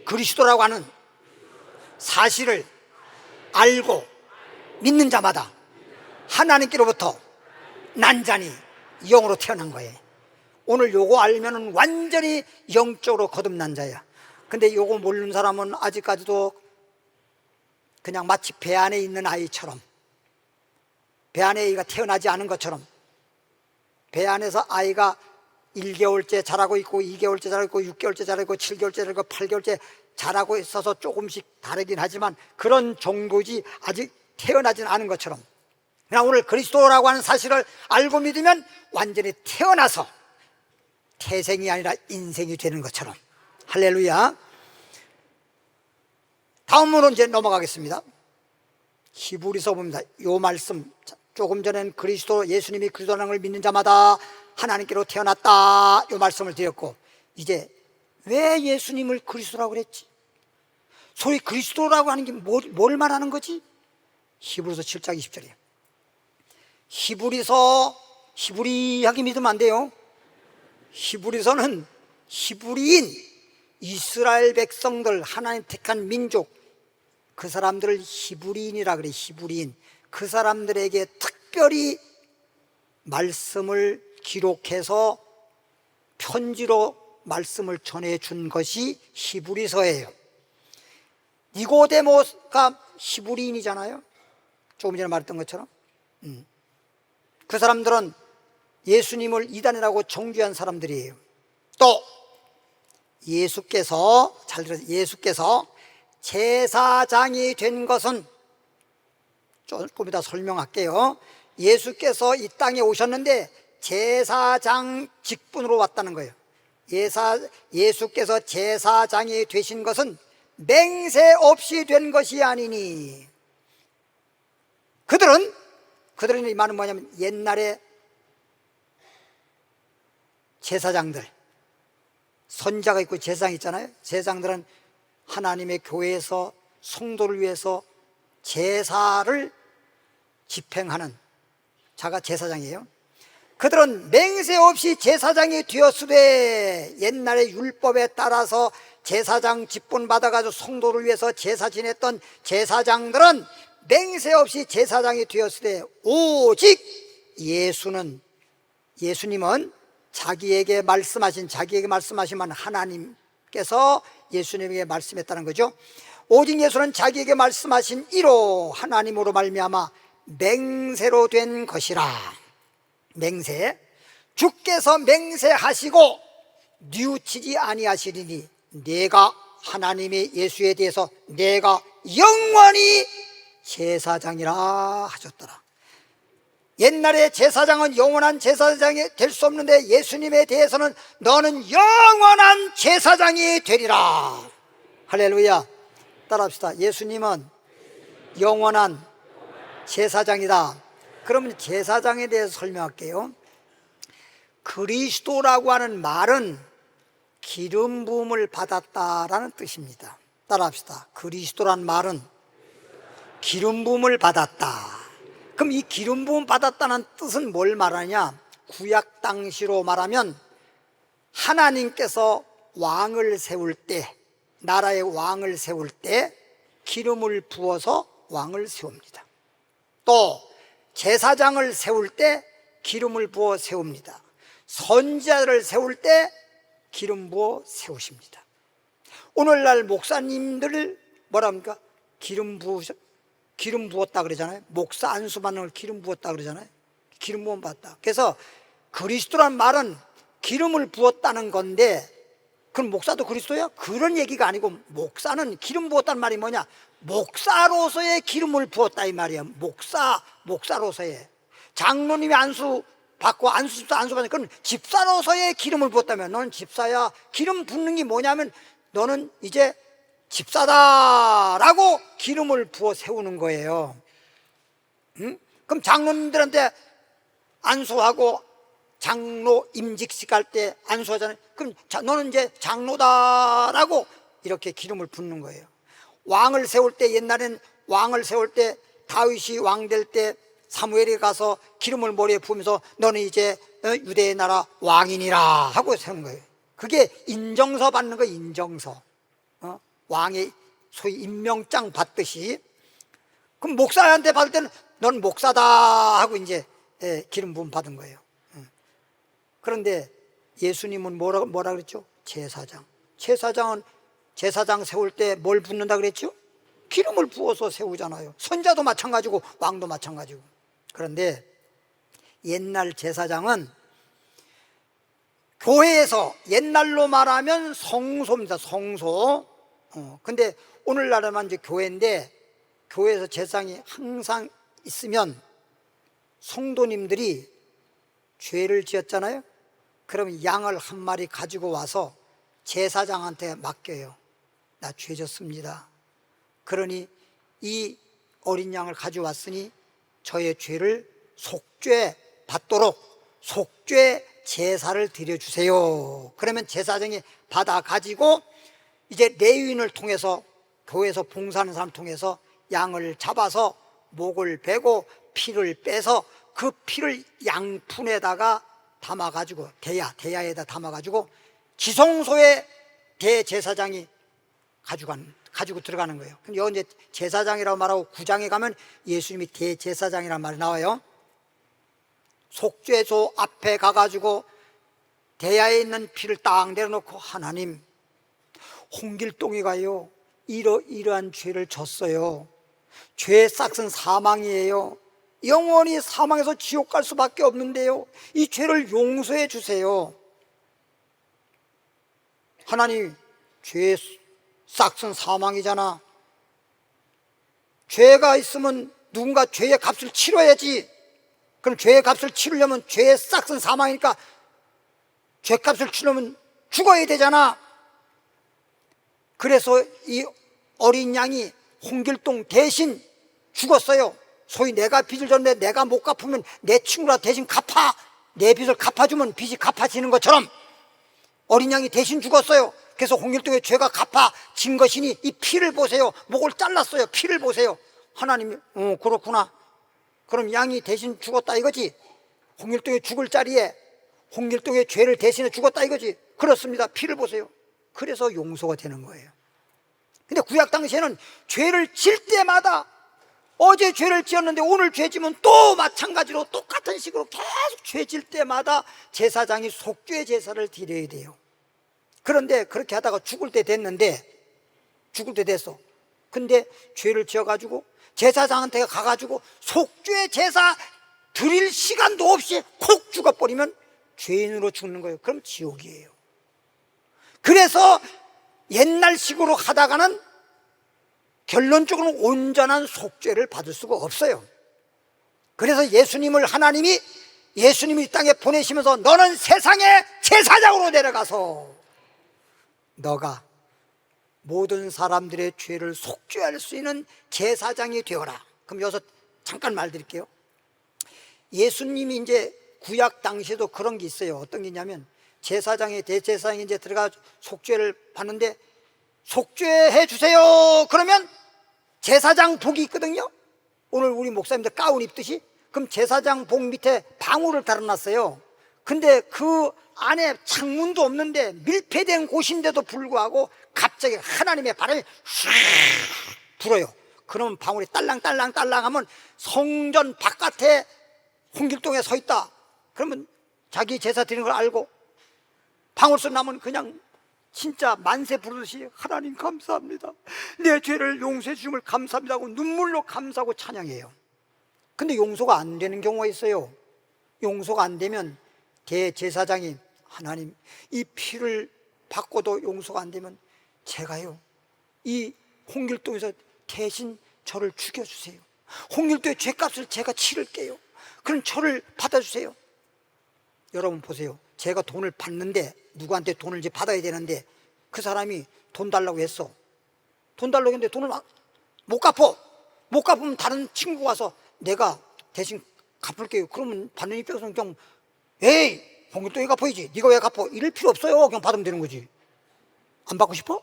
그리스도라고 하는 사실을 알고 믿는 자마다 하나님께로부터 난 자니 영으로 태어난 거예요. 오늘 요거 알면은 완전히 영적으로 거듭난 자야. 근데 요거 모르는 사람은 아직까지도 그냥 마치 배 안에 있는 아이처럼, 배 안에 아이가 태어나지 않은 것처럼, 배 안에서 아이가 1개월째 자라고 있고 2개월째 자라고 있고 6개월째 자라고 있고 7개월째 자라고 있고 8개월째 자라고 있어서 조금씩 다르긴 하지만 그런 정도지 아직 태어나지는 않은 것처럼, 그냥 오늘 그리스도라고 하는 사실을 알고 믿으면 완전히 태어나서 태생이 아니라 인생이 되는 것처럼. 할렐루야. 다음으로 이제 넘어가겠습니다. 히브리서 봅니다. 요 말씀, 조금 전엔 그리스도, 예수님이 그리스도라는 걸 믿는 자마다 하나님께로 태어났다, 요 말씀을 드렸고, 이제 왜 예수님을 그리스도라고 그랬지? 소위 그리스도라고 하는 게 뭘 말하는 거지? 히브리서 7장 20절이에요. 히브리하게 믿으면 안 돼요. 히브리서는 히브리인 이스라엘 백성들, 하나님 택한 민족, 그 사람들을 히브리인이라 그래. 히브리인. 그 사람들에게 특별히 말씀을 기록해서 편지로 말씀을 전해준 것이 히브리서예요. 니고데모가 히브리인이잖아요. 조금 전에 말했던 것처럼. 그 사람들은 예수님을 이단이라고 정죄한 사람들이에요. 또 예수께서, 잘 들으세요, 예수께서 제사장이 된 것은, 조금 이따 설명할게요. 예수께서 이 땅에 오셨는데 제사장 직분으로 왔다는 거예요. 예수께서 제사장이 되신 것은 맹세 없이 된 것이 아니니. 그들은 이 말은 뭐냐면 옛날에 제사장들, 선자가 있고 제사장이 있잖아요. 제사장들은 하나님의 교회에서 성도를 위해서 제사를 집행하는 자가 제사장이에요. 그들은 맹세 없이 제사장이 되었으되, 옛날에 율법에 따라서 제사장 직분 받아가지고 성도를 위해서 제사 지냈던 제사장들은 맹세 없이 제사장이 되었으되, 오직 예수님은 자기에게 말씀하시면 하나님께서 예수님에게 말씀했다는 거죠. 오직 예수는 자기에게 말씀하신 이로 하나님으로 말미암아 맹세로 된 것이라. 맹세, 주께서 맹세하시고 뉘우치지 아니하시리니 내가, 하나님이 예수에 대해서 내가 영원히 제사장이라 하셨더라. 옛날에 제사장은 영원한 제사장이 될 수 없는데 예수님에 대해서는 너는 영원한 제사장이 되리라. 할렐루야. 따라합시다. 예수님은 영원한 제사장이다. 그러면 제사장에 대해서 설명할게요. 그리스도라고 하는 말은 기름 부음을 받았다라는 뜻입니다. 따라합시다. 그리스도란 말은 기름 부음을 받았다. 그럼 이 기름 부음 받았다는 뜻은 뭘 말하냐? 구약 당시로 말하면 하나님께서 왕을 세울 때, 나라의 왕을 세울 때 기름을 부어서 왕을 세웁니다. 또 제사장을 세울 때 기름을 부어 세웁니다. 선지자를 세울 때 기름 부어 세우십니다. 오늘날 목사님들을 뭐라 합니까? 기름 부었다 그러잖아요. 목사 안수 받는 걸 기름 부었다 그러잖아요. 기름 부음 받았다. 그래서 그리스도란 말은 기름을 부었다는 건데, 그럼 목사도 그리스도야? 그런 얘기가 아니고, 목사는 기름 부었다는 말이 뭐냐? 목사로서의 기름을 부었다 이 말이에요. 목사로서의. 장로님이 안수 받고 안수 받으니까 그럼 집사로서의 기름을 부었다면, 너는 집사야. 기름 붓는 게 뭐냐면 너는 이제 집사다라고 기름을 부어 세우는 거예요. 그럼 장로님들한테 안수하고 장로 임직식 할 때 안수하잖아요. 그럼 너는 이제 장로다라고 이렇게 기름을 붓는 거예요. 왕을 세울 때, 옛날엔 왕을 세울 때 다윗이 왕 될 때 사무엘이 가서 기름을 머리에 부으면서 너는 이제 유대의 나라 왕이니라 하고 세우는 거예요. 그게 인정서 받는 거예요. 인정서. 왕의 소위 임명장 받듯이. 그럼 목사한테 받을 때는 넌 목사다 하고 이제 기름 부음 받은 거예요. 그런데 예수님은 뭐라 그랬죠? 제사장. 제사장은 제사장 세울 때 뭘 붓는다 그랬죠? 기름을 부어서 세우잖아요. 선자도 마찬가지고 왕도 마찬가지고. 그런데 옛날 제사장은 교회에서, 옛날로 말하면 성소입니다. 성소. 근데 오늘날에만 이제 교회인데, 교회에서 제사장이 항상 있으면 성도님들이 죄를 지었잖아요. 그러면 양을 한 마리 가지고 와서 제사장한테 맡겨요. 나 죄 졌습니다. 그러니 이 어린 양을 가져왔으니 저의 죄를 속죄 받도록 속죄 제사를 드려주세요. 그러면 제사장이 받아 가지고 이제 레위인을 통해서, 교회에서 봉사하는 사람 통해서 양을 잡아서 목을 베고 피를 빼서 그 피를 양푼에다가 담아가지고, 대야에다 담아가지고 지성소에 대제사장이 가지고 들어가는 거예요. 근데 여기 이제 제사장이라고 말하고, 구장에 가면 예수님이 대제사장이라는 말이 나와요. 속죄소 앞에 가가지고 대야에 있는 피를 딱 내려놓고, 하나님, 홍길동이가요 이러한 죄를 졌어요. 죄의 싹은 사망이에요. 영원히 사망해서 지옥 갈 수밖에 없는데요, 이 죄를 용서해 주세요. 하나님, 죄의 싹은 사망이잖아. 죄가 있으면 누군가 죄의 값을 치러야지. 그럼 죄의 값을 치르려면, 죄의 싹은 사망이니까 죄값을 치르려면 죽어야 되잖아. 그래서 이 어린 양이 홍길동 대신 죽었어요. 소위 내가 빚을 졌는데 내가 못 갚으면 내 친구라 대신 갚아, 내 빚을 갚아주면 빚이 갚아지는 것처럼 어린 양이 대신 죽었어요. 그래서 홍길동의 죄가 갚아진 것이니 이 피를 보세요. 목을 잘랐어요. 피를 보세요. 하나님이 그렇구나. 그럼 양이 대신 죽었다 이거지. 홍길동이 죽을 자리에 홍길동의 죄를 대신해 죽었다 이거지. 그렇습니다. 피를 보세요. 그래서 용서가 되는 거예요. 근데 구약 당시에는 죄를 질 때마다, 어제 죄를 지었는데 오늘 죄 지면 또 마찬가지로 똑같은 식으로 계속 죄 질 때마다 제사장이 속죄 제사를 드려야 돼요. 그런데 그렇게 하다가 죽을 때 됐어. 근데 죄를 지어가지고 제사장한테 가가지고 속죄 제사 드릴 시간도 없이 콕 죽어버리면 죄인으로 죽는 거예요. 그럼 지옥이에요. 그래서 옛날식으로 하다가는 결론적으로는 온전한 속죄를 받을 수가 없어요. 그래서 하나님이 이 땅에 보내시면서, 너는 세상의 제사장으로 내려가서 너가 모든 사람들의 죄를 속죄할 수 있는 제사장이 되어라. 그럼 여기서 잠깐 말드릴게요. 예수님이 이제 구약 당시에도 그런 게 있어요. 어떤 게 있냐면, 대제사장이 이제 들어가 속죄를 받는데, 속죄해 주세요. 그러면 제사장 복이 있거든요. 오늘 우리 목사님들 가운 입듯이. 그럼 제사장 복 밑에 방울을 달아놨어요. 근데 그 안에 창문도 없는데 밀폐된 곳인데도 불구하고 갑자기 하나님의 바람이 쫙 불어요. 그러면 방울이 딸랑딸랑 하면 성전 바깥에 홍길동에 서 있다. 그러면 자기 제사 드리는 걸 알고 방울소리 나면 그냥 진짜 만세 부르듯이, 하나님 감사합니다, 내 죄를 용서해 주심을 감사합니다 하고 눈물로 감사하고 찬양해요. 근데 용서가 안 되는 경우가 있어요. 용서가 안 되면 대제사장이, 하나님, 이 피를 받고도 용서가 안 되면 제가요, 이 홍길동에서 대신 저를 죽여주세요. 홍길동의 죄값을 제가 치를게요. 그럼 저를 받아주세요. 여러분 보세요. 제가 돈을 받는데, 누구한테 돈을 이제 받아야 되는데, 그 사람이 돈 달라고 했어. 돈 달라고 했는데 돈을 못 갚으면 다른 친구가 와서 내가 대신 갚을게요. 그러면 받는 입장에서는 그냥, 에이, 홍길동이 갚아야지, 네가 왜 갚아, 이럴 필요 없어요. 그냥 받으면 되는 거지. 안 받고 싶어?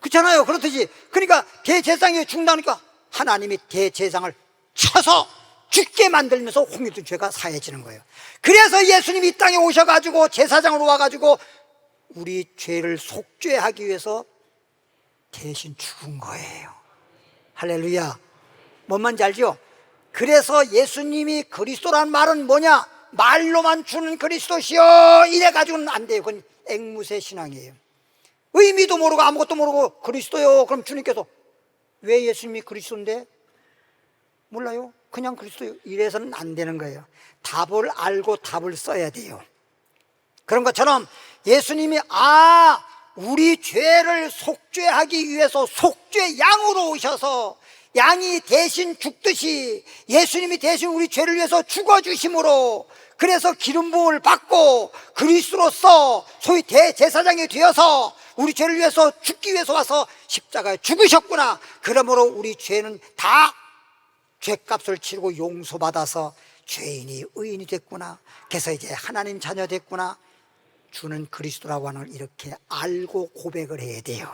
그렇잖아요. 그렇듯이. 그러니까 대제사장이 죽는다니까 하나님이 대제사장을 쳐서 죽게 만들면서 홍길동 죄가 사해지는 거예요. 그래서 예수님이 이 땅에 오셔가지고 제사장으로 와가지고 우리 죄를 속죄하기 위해서 대신 죽은 거예요. 할렐루야. 뭔 말인지 알죠? 그래서 예수님이 그리스도란 말은 뭐냐? 말로만 주는 그리스도시여 이래가지고는 안 돼요. 그건 앵무새 신앙이에요. 의미도 모르고 아무것도 모르고 그리스도요. 그럼 주님께서 왜 예수님이 그리스도인데? 몰라요. 그냥 그리스도요. 이래서는 안 되는 거예요. 답을 알고 답을 써야 돼요. 그런 것처럼 예수님이 우리 죄를 속죄하기 위해서 속죄 양으로 오셔서 양이 대신 죽듯이 예수님이 대신 우리 죄를 위해서 죽어주심으로, 그래서 기름 부음을 받고 그리스도로서 소위 대제사장이 되어서 우리 죄를 위해서 죽기 위해서 와서 십자가에 죽으셨구나. 그러므로 우리 죄는 다 죄값을 치르고 용서받아서 죄인이 의인이 됐구나. 그래서 이제 하나님 자녀 됐구나. 주는 그리스도라고 하는 걸 이렇게 알고 고백을 해야 돼요.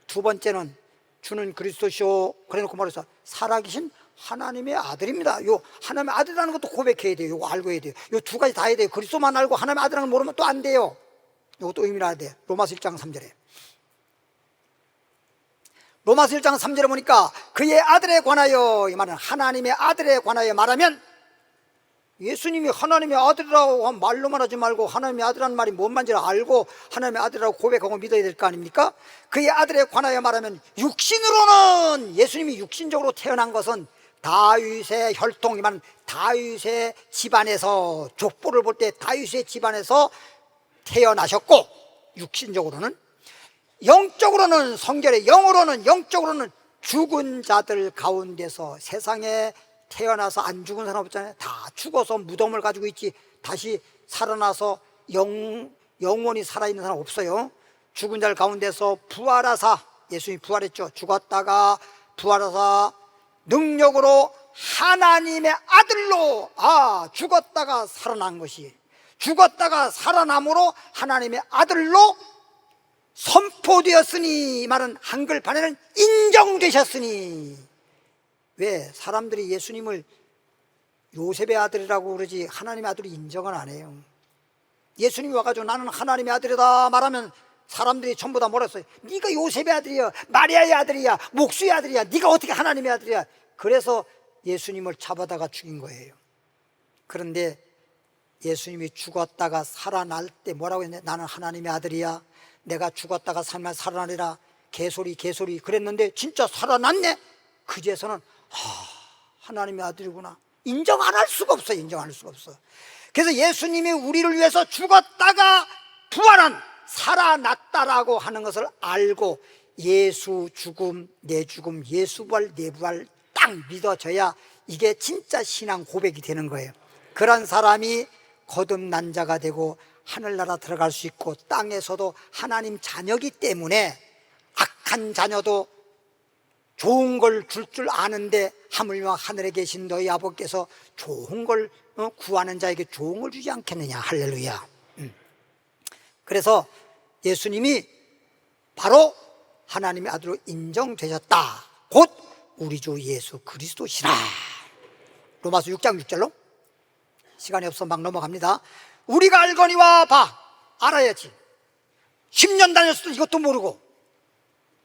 두 번째는 주는 그리스도시오. 그래놓고 말해서 살아계신 하나님의 아들입니다. 요 하나님의 아들이라는 것도 고백해야 돼요. 요거 알고 해야 돼요. 요 두 가지 다 해야 돼요. 그리스도만 알고 하나님의 아들이라는 걸 모르면 또 안 돼요. 요것도 의미를 알아야 돼요. 로마서 1장 3절에 로마서 1장 3절에 보니까 그의 아들에 관하여, 이 말은 하나님의 아들에 관하여 말하면, 예수님이 하나님의 아들이라고 말로만 하지 말고 하나님의 아들이라는 말이 뭔 말인지 알고 하나님의 아들이라고 고백하고 믿어야 될 거 아닙니까? 그의 아들에 관하여 말하면, 육신으로는 예수님이 육신적으로 태어난 것은 다윗의 혈통, 이 말은 다윗의 집안에서, 족보를 볼 때 다윗의 집안에서 태어나셨고, 육신적으로는, 영적으로는, 성결의 영적으로는 죽은 자들 가운데서, 세상에 태어나서 안 죽은 사람 없잖아요. 다 죽어서 무덤을 가지고 있지 다시 살아나서 영원히 살아있는 사람 없어요. 죽은 자들 가운데서 부활하사, 예수님이 부활했죠. 죽었다가 부활하사 능력으로 하나님의 아들로, 죽었다가 살아난 것이, 죽었다가 살아남으로 하나님의 아들로 선포되었으니, 이 말은 한글판에는 인정되셨으니. 왜 사람들이 예수님을 요셉의 아들이라고 그러지 하나님의 아들이 인정을 안 해요. 예수님이 와가지고 나는 하나님의 아들이다 말하면 사람들이 전부 다 뭐라 했어요? 네가 요셉의 아들이야, 마리아의 아들이야, 목수의 아들이야, 네가 어떻게 하나님의 아들이야. 그래서 예수님을 잡아다가 죽인 거예요. 그런데 예수님이 죽었다가 살아날 때 뭐라고 했냐? 나는 하나님의 아들이야, 내가 죽었다가 살아나리라, 개소리 그랬는데 진짜 살아났네. 그제서는 하나님의 아들이구나, 인정 안 할 수가 없어요. 인정 안 할 수가 없어. 그래서 예수님이 우리를 위해서 죽었다가 부활한, 살아났다라고 하는 것을 알고 예수 죽음, 내 죽음, 예수 부활, 내 부활 딱 믿어져야 이게 진짜 신앙 고백이 되는 거예요. 그런 사람이 거듭난 자가 되고 하늘나라 들어갈 수 있고, 땅에서도 하나님 자녀이기 때문에 악한 자녀도 좋은 걸 줄 아는데, 하물며 하늘에 계신 너희 아버지께서 좋은 걸 구하는 자에게 좋은 걸 주지 않겠느냐. 할렐루야. 그래서 예수님이 바로 하나님의 아들로 인정되셨다. 곧 우리 주 예수 그리스도시라. 로마서 6장 6절로, 시간이 없어 막 넘어갑니다. 우리가 알거니와 알아야지. 10년 다녔을 때 이것도 모르고,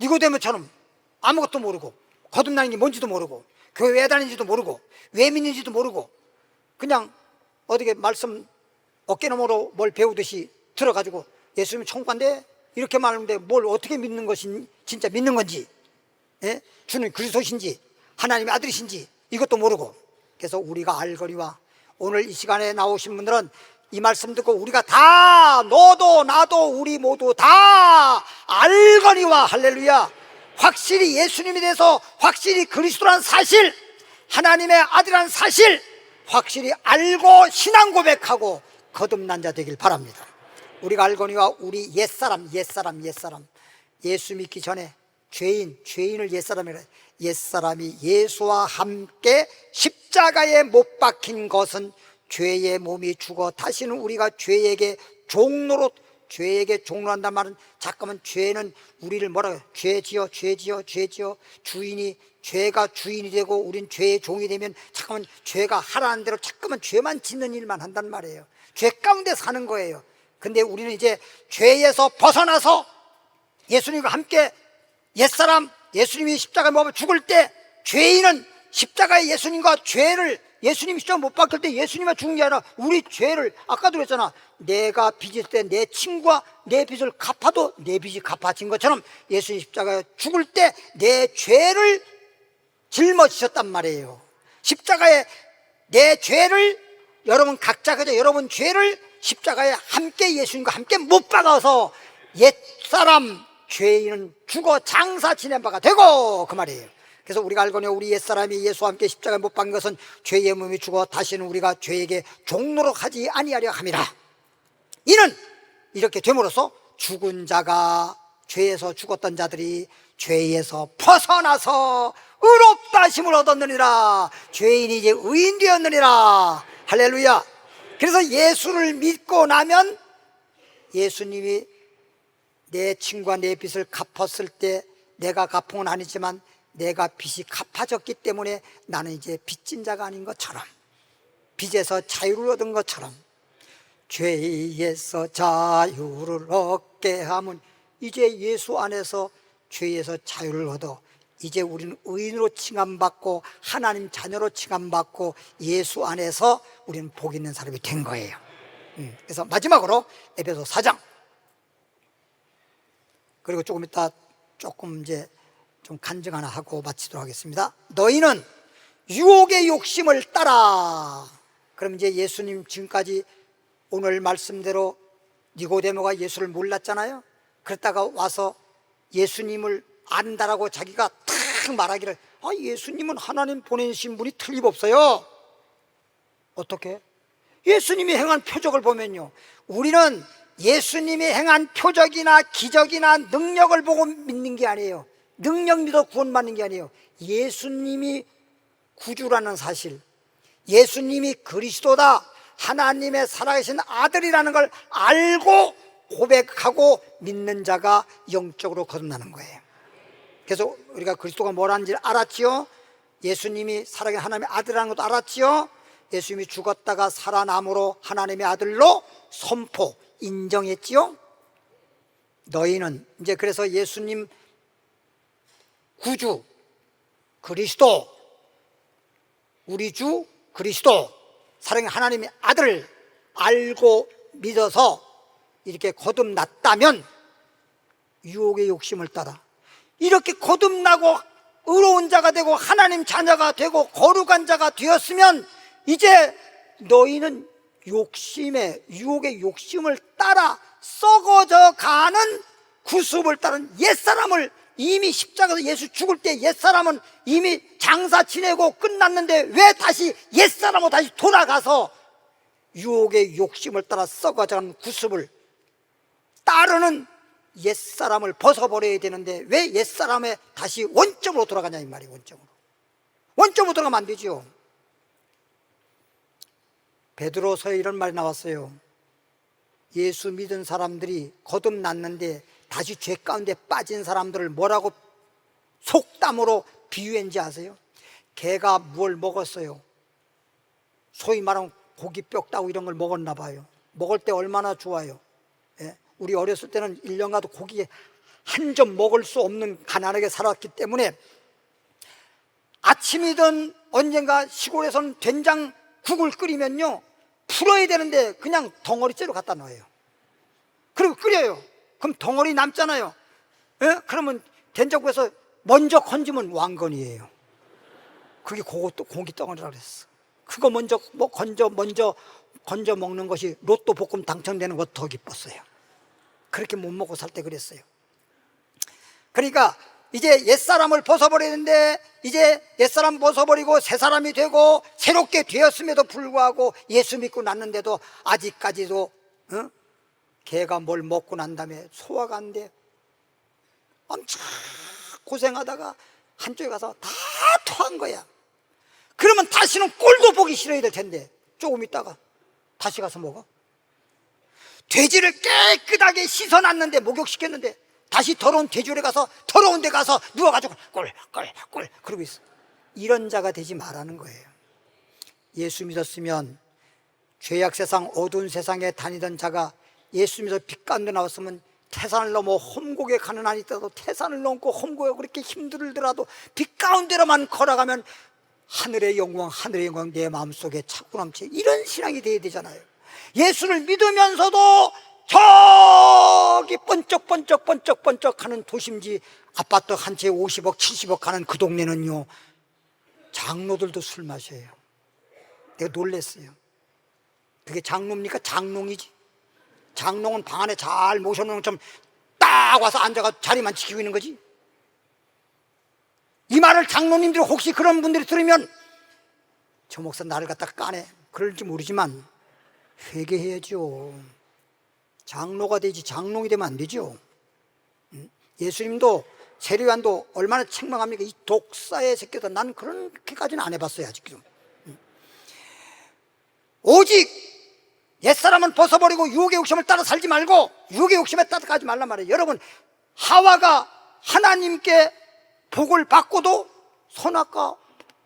니고데모처럼 아무것도 모르고, 거듭나는 게 뭔지도 모르고, 교회 왜 다니는지도 모르고, 왜 믿는지도 모르고, 그냥 어떻게 말씀 어깨너머로 뭘 배우듯이 들어가지고 예수님이 천국 간대 이렇게 말하는데 뭘 어떻게 믿는 것이 진짜 믿는 건지, 주는 그리스도신지 하나님의 아들이신지 이것도 모르고. 그래서 우리가 알거니와, 오늘 이 시간에 나오신 분들은 이 말씀 듣고 우리가 다, 너도 나도 우리 모두 다 알거니와, 할렐루야, 확실히 예수님에 대해서, 확실히 그리스도라는 사실, 하나님의 아들이라는 사실 확실히 알고 신앙 고백하고 거듭난 자 되길 바랍니다. 우리가 알거니와, 우리 옛사람, 예수 믿기 전에 죄인을 옛사람이라, 옛사람이 예수와 함께 십자가에 못 박힌 것은 죄의 몸이 죽어 다시는 우리가 죄에게 종로한단 말은, 잠깐만, 죄는 우리를 뭐라고 해요? 죄지어 죄가 주인이 되고 우린 죄의 종이 되면 잠깐만 죄가 하라는 대로 잠깐만 죄만 짓는 일만 한단 말이에요. 죄 가운데 사는 거예요. 근데 우리는 이제 죄에서 벗어나서 예수님과 함께, 옛사람 예수님이 십자가에 못 박혀 죽을 때 죄인은 십자가의 예수님과 죄를 예수님 십자가 못 박힐 때 예수님만 죽은 게 아니라 우리 죄를, 아까도 그랬잖아, 내가 빚을 때 내 친구가 내 빚을 갚아도 내 빚이 갚아진 것처럼 예수님 십자가에 죽을 때 내 죄를 짊어지셨단 말이에요. 십자가에 내 죄를, 여러분 각자 그저 여러분 죄를 십자가에 함께 예수님과 함께 못 박아서 옛사람 죄인은 죽어 장사 지낸 바가 되고, 그 말이에요. 그래서 우리가 알거니와 우리 옛사람이 예수와 함께 십자가에 못 박은 것은 죄의 몸이 죽어 다시는 우리가 죄에게 종노릇 하지 아니하려 함이라. 이는 이렇게 됨으로써 죽은 자가, 죄에서 죽었던 자들이 죄에서 벗어나서 의롭다 하심을 얻었느니라. 죄인이 이제 의인 되었느니라. 할렐루야. 그래서 예수를 믿고 나면 예수님이 내 친구가 내 빚을 갚았을 때 내가 갚은 건 아니지만 내가 빚이 갚아졌기 때문에 나는 이제 빚진 자가 아닌 것처럼, 빚에서 자유를 얻은 것처럼, 죄에서 자유를 얻게 하면 이제 예수 안에서 죄에서 자유를 얻어 이제 우리는 의인으로 칭함받고 하나님 자녀로 칭함받고 예수 안에서 우리는 복 있는 사람이 된 거예요. 그래서 마지막으로 에베소 4장, 그리고 조금 이따 조금 이제 좀 간증 하나 하고 마치도록 하겠습니다. 너희는 유혹의 욕심을 따라. 그럼 이제 예수님 지금까지 오늘 말씀대로 니고데모가 예수를 몰랐잖아요. 그랬다가 와서 예수님을 안다라고 자기가 탁 말하기를, 예수님은 하나님 보내신 분이 틀림없어요. 어떻게? 예수님이 행한 표적을 보면요, 우리는 예수님이 행한 표적이나 기적이나 능력을 보고 믿는 게 아니에요. 능력 믿어 구원받는 게 아니에요. 예수님이 구주라는 사실, 예수님이 그리스도다, 하나님의 살아계신 아들이라는 걸 알고 고백하고 믿는 자가 영적으로 거듭나는 거예요. 그래서 우리가 그리스도가 뭐라는지 알았지요. 예수님이 살아계신 하나님의 아들이라는 것도 알았지요. 예수님이 죽었다가 살아남으로 하나님의 아들로 선포, 인정했지요. 너희는 이제 그래서 예수님 구주 그리스도, 우리 주 그리스도, 사랑의 하나님의 아들을 알고 믿어서 이렇게 거듭났다면 유혹의 욕심을 따라 이렇게 거듭나고 의로운 자가 되고 하나님 자녀가 되고 거룩한 자가 되었으면 이제 너희는 유혹의 욕심을 따라 썩어져 가는 구습을 따른 옛사람을, 이미 십자가에서 예수 죽을 때 옛사람은 이미 장사 지내고 끝났는데 왜 다시 옛사람으로 다시 돌아가서 유혹의 욕심을 따라 썩어져가는 구습을 따르는 옛사람을 벗어버려야 되는데 왜 옛사람에 다시 원점으로 돌아가냐 이 말이에요. 원점으로 돌아가면 안 되죠. 베드로서에 이런 말이 나왔어요. 예수 믿은 사람들이 거듭났는데 다시 죄 가운데 빠진 사람들을 뭐라고 속담으로 비유했는지 아세요? 개가 뭘 먹었어요? 소위 말하면 고기 뼈 따고 이런 걸 먹었나 봐요. 먹을 때 얼마나 좋아요. 예? 우리 어렸을 때는 1년 가도 고기 한 점 먹을 수 없는 가난하게 살았기 때문에 아침이든 언젠가 시골에서는 된장국을 끓이면요, 풀어야 되는데 그냥 덩어리째로 갖다 넣어요. 그리고 끓여요. 그럼 덩어리 남잖아요. 예? 그러면 된장국에서 먼저 건지면 왕건이에요. 그게 그것도 고기 덩어리라고 그랬어. 그거 먼저 건져 먹는 것이 로또 복권 당첨되는 것 더 기뻤어요. 그렇게 못 먹고 살 때 그랬어요. 그러니까 이제 옛사람을 벗어버리는데 이제 옛사람 벗어버리고 새사람이 되고 새롭게 되었음에도 불구하고 예수 믿고 났는데도 아직까지도 개가 뭘 먹고 난 다음에 소화가 안 돼. 엄청 고생하다가 한쪽에 가서 다 토한 거야. 그러면 다시는 꼴도 보기 싫어야 될 텐데 조금 있다가 다시 가서 먹어. 돼지를 깨끗하게 씻어놨는데, 목욕시켰는데 다시 더러운 돼지를 가서 더러운 데 가서 누워가지고 꼴 그러고 있어. 이런 자가 되지 말라는 거예요. 예수 믿었으면 죄악 세상 어두운 세상에 다니던 자가 예수 믿어 빛 가운데 나왔으면 태산을 넘어 험곡에 가는 한이 있더라도 태산을 넘고 험곡에 그렇게 힘들더라도 빛 가운데로만 걸어가면 하늘의 영광 내 마음속에 찾고 남지. 이런 신앙이 돼야 되잖아요. 예수를 믿으면서도 저기 번쩍 하는 도심지 아파트 한 채 50억 70억 하는 그 동네는요, 장로들도 술 마셔요. 내가 놀랬어요. 그게 장로입니까? 장롱이지. 장롱은 방 안에 잘 모셔놓은 것처럼 딱 와서 앉아가 자리만 지키고 있는 거지. 이 말을 장로님들이 혹시 그런 분들이 들으면 저 목사 나를 갖다가 까네, 그럴지 모르지만 회개해야죠. 장로가 되지 장롱이 되면 안 되죠. 예수님도 세례요한도 얼마나 책망합니까? 이 독사의 새끼들. 난 그렇게까지는 안 해봤어요 아직도. 오직 옛사람은 벗어버리고 유혹의 욕심을 따라 살지 말고 유혹의 욕심에 따라가지 말란 말이에요. 여러분, 하와가 하나님께 복을 받고도 선악과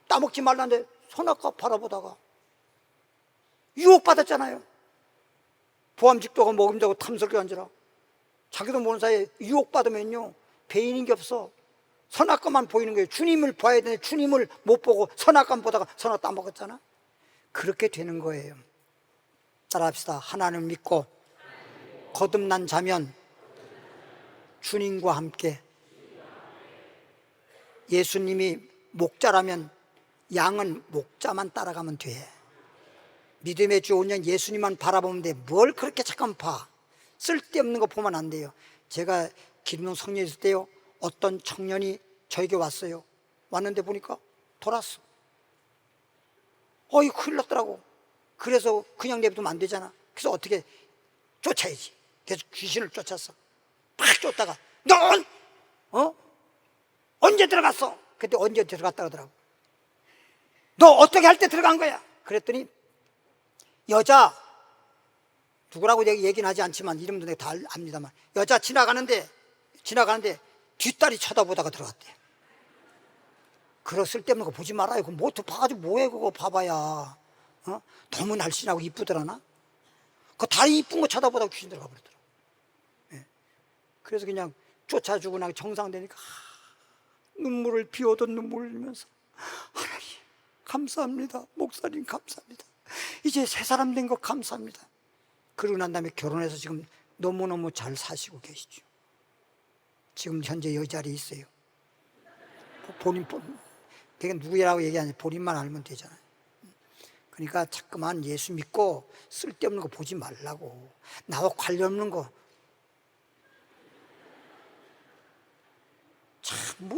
따먹지 말라는데 선악과 바라보다가 유혹받았잖아요. 보암직도가 먹임자고 탐스럽게 앉으라. 자기도 모르는 사이에 유혹받으면요, 배인인 게 없어. 선악과만 보이는 거예요. 주님을 봐야 되는데 주님을 못 보고 선악과만 보다가 선악 따먹었잖아. 그렇게 되는 거예요. 따라합시다. 하나님을 믿고 거듭난 자면 주님과 함께. 예수님이 목자라면 양은 목자만 따라가면 돼. 믿음의 주 온전 예수님만 바라보면 돼. 뭘 그렇게 잠깐 봐. 쓸데없는 거 보면 안 돼요. 제가 기름동 성령에 있을 때요, 어떤 청년이 저에게 왔어요. 왔는데 보니까 돌았어. 어이, 큰일 났더라고. 그래서 그냥 내버리면 안 되잖아. 그래서 어떻게 쫓아야지. 그래서 귀신을 쫓았어. 팍 쫓다가 넌 언제 들어갔어? 그때 언제 들어갔다 그러더라고. 너 어떻게 할 때 들어간 거야? 그랬더니 여자, 누구라고 내가 얘기는 하지 않지만 이름도 내가 다 압니다만, 여자 지나가는데 뒷다리 쳐다보다가 들어갔대. 그거 쓸데없는 거 보지 말아요. 그거 뭐 봐가지고 뭐해, 그거 봐봐야. 너무 날씬하고 이쁘더라나? 그 다리 이쁜 거 쳐다보다가 귀신 들어가 버리더라고. 예. 그래서 그냥 쫓아주고 나서 정상되니까 눈물을 비오던 눈물을 흘리면서, 하나님 감사합니다. 목사님 감사합니다. 이제 새 사람 된 거 감사합니다. 그러고 난 다음에 결혼해서 지금 너무너무 잘 사시고 계시죠. 지금 현재 여기 자리에 있어요. 본인, 그게 누구라고 얘기하냐, 본인만 알면 되잖아요. 그러니까 자꾸만 예수 믿고 쓸데없는 거 보지 말라고. 나와 관련 없는 거. 참,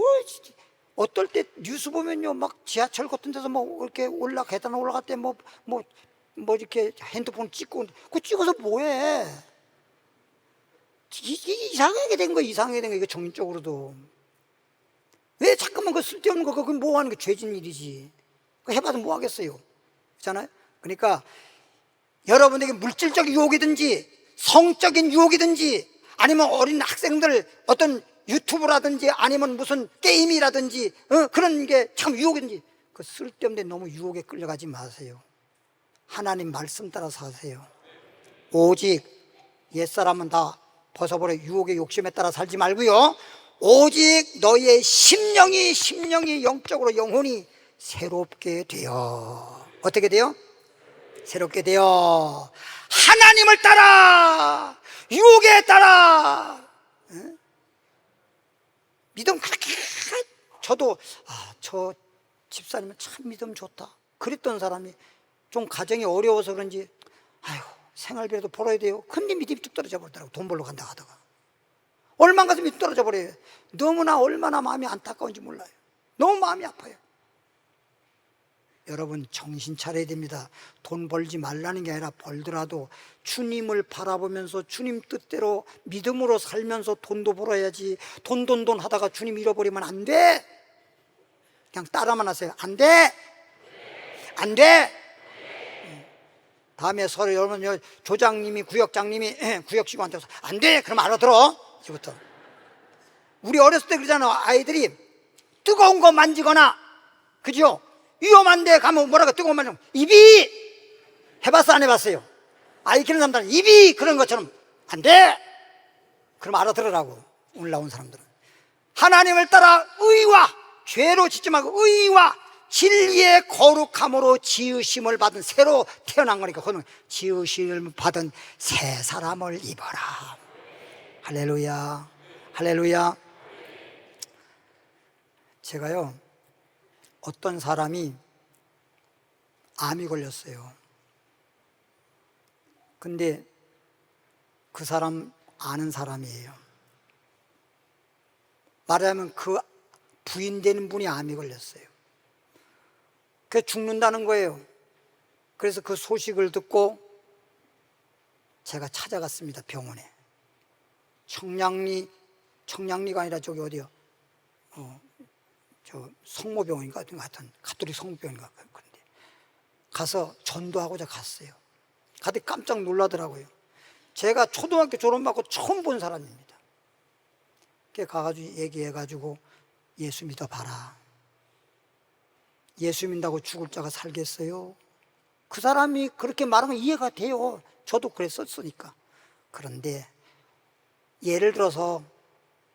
어떨 때 뉴스 보면요, 막 지하철 같은 데서 뭐 이렇게 계단 올라갈 때 뭐 이렇게 핸드폰 찍고, 그거 찍어서 뭐해? 이상하게 된 거야, 이거 정신적으로도. 왜 자꾸만 그 쓸데없는 거, 그건 뭐 하는 게 죄진 일이지. 그거 해봐도 뭐 하겠어요. 그렇잖아요? 그러니까 여러분에게 물질적 유혹이든지 성적인 유혹이든지 아니면 어린 학생들 어떤 유튜브라든지 아니면 무슨 게임이라든지 그런 게 참 유혹이든지, 그 쓸데없는데 너무 유혹에 끌려가지 마세요. 하나님 말씀 따라 사세요. 오직 옛사람은 다 벗어버려 유혹의 욕심에 따라 살지 말고요, 오직 너희의 심령이 영적으로 영혼이 새롭게 되어. 어떻게 돼요? 새롭게 되어 하나님을 따라, 유혹에 따라. 믿음 그렇게, 저도 저 집사님은 참 믿음 좋다 그랬던 사람이 좀 가정이 어려워서 그런지 아이고 생활비라도 벌어야 돼요. 근데 믿음이 뚝 떨어져 버리더라고. 돈 벌러 간다 하다가 얼마나 가서 믿음 떨어져 버려요. 너무나 얼마나 마음이 안타까운지 몰라요. 너무 마음이 아파요. 여러분 정신 차려야 됩니다. 돈 벌지 말라는 게 아니라 벌더라도 주님을 바라보면서 주님 뜻대로 믿음으로 살면서 돈도 벌어야지. 돈 하다가 주님 잃어버리면 안 돼. 그냥 따라만 하세요. 안 돼. 안 돼. 다음에 서로 여러분 조장님이 구역장님이 구역시구한테 안 돼. 그럼 알아들어. 이제부터. 우리 어렸을 때 그러잖아. 아이들이 뜨거운 거 만지거나, 그죠? 위험한 데 가면 뭐라고 뜨거운 말, 입이 해봤어 안 해봤어요? 아이 키우는 사람들은 입이 그런 것처럼 안 돼. 그럼 알아들으라고. 오늘 나온 사람들은 하나님을 따라 의와, 죄로 짓지 말고 의와 진리의 거룩함으로 지으심을 받은, 새로 태어난 거니까 그는 지으심을 받은 새 사람을 입어라. 할렐루야, 할렐루야. 제가요, 어떤 사람이 암이 걸렸어요. 근데 그 사람 아는 사람이에요. 말하자면 그 부인 되는 분이 암이 걸렸어요. 그 죽는다는 거예요. 그래서 그 소식을 듣고 제가 찾아갔습니다. 병원에. 청량리가 아니라 저기 어디요? 저 성모병원인가 같은 가톨릭 성모병원인가 그런데 가서 전도하고자 갔어요. 가더니 깜짝 놀라더라고요. 제가 초등학교 졸업받고 처음 본 사람입니다. 그래 가가지고 얘기해가지고 예수 믿어봐라. 예수 믿는다고 죽을 자가 살겠어요? 그 사람이 그렇게 말하면 이해가 돼요. 저도 그랬었으니까. 그런데 예를 들어서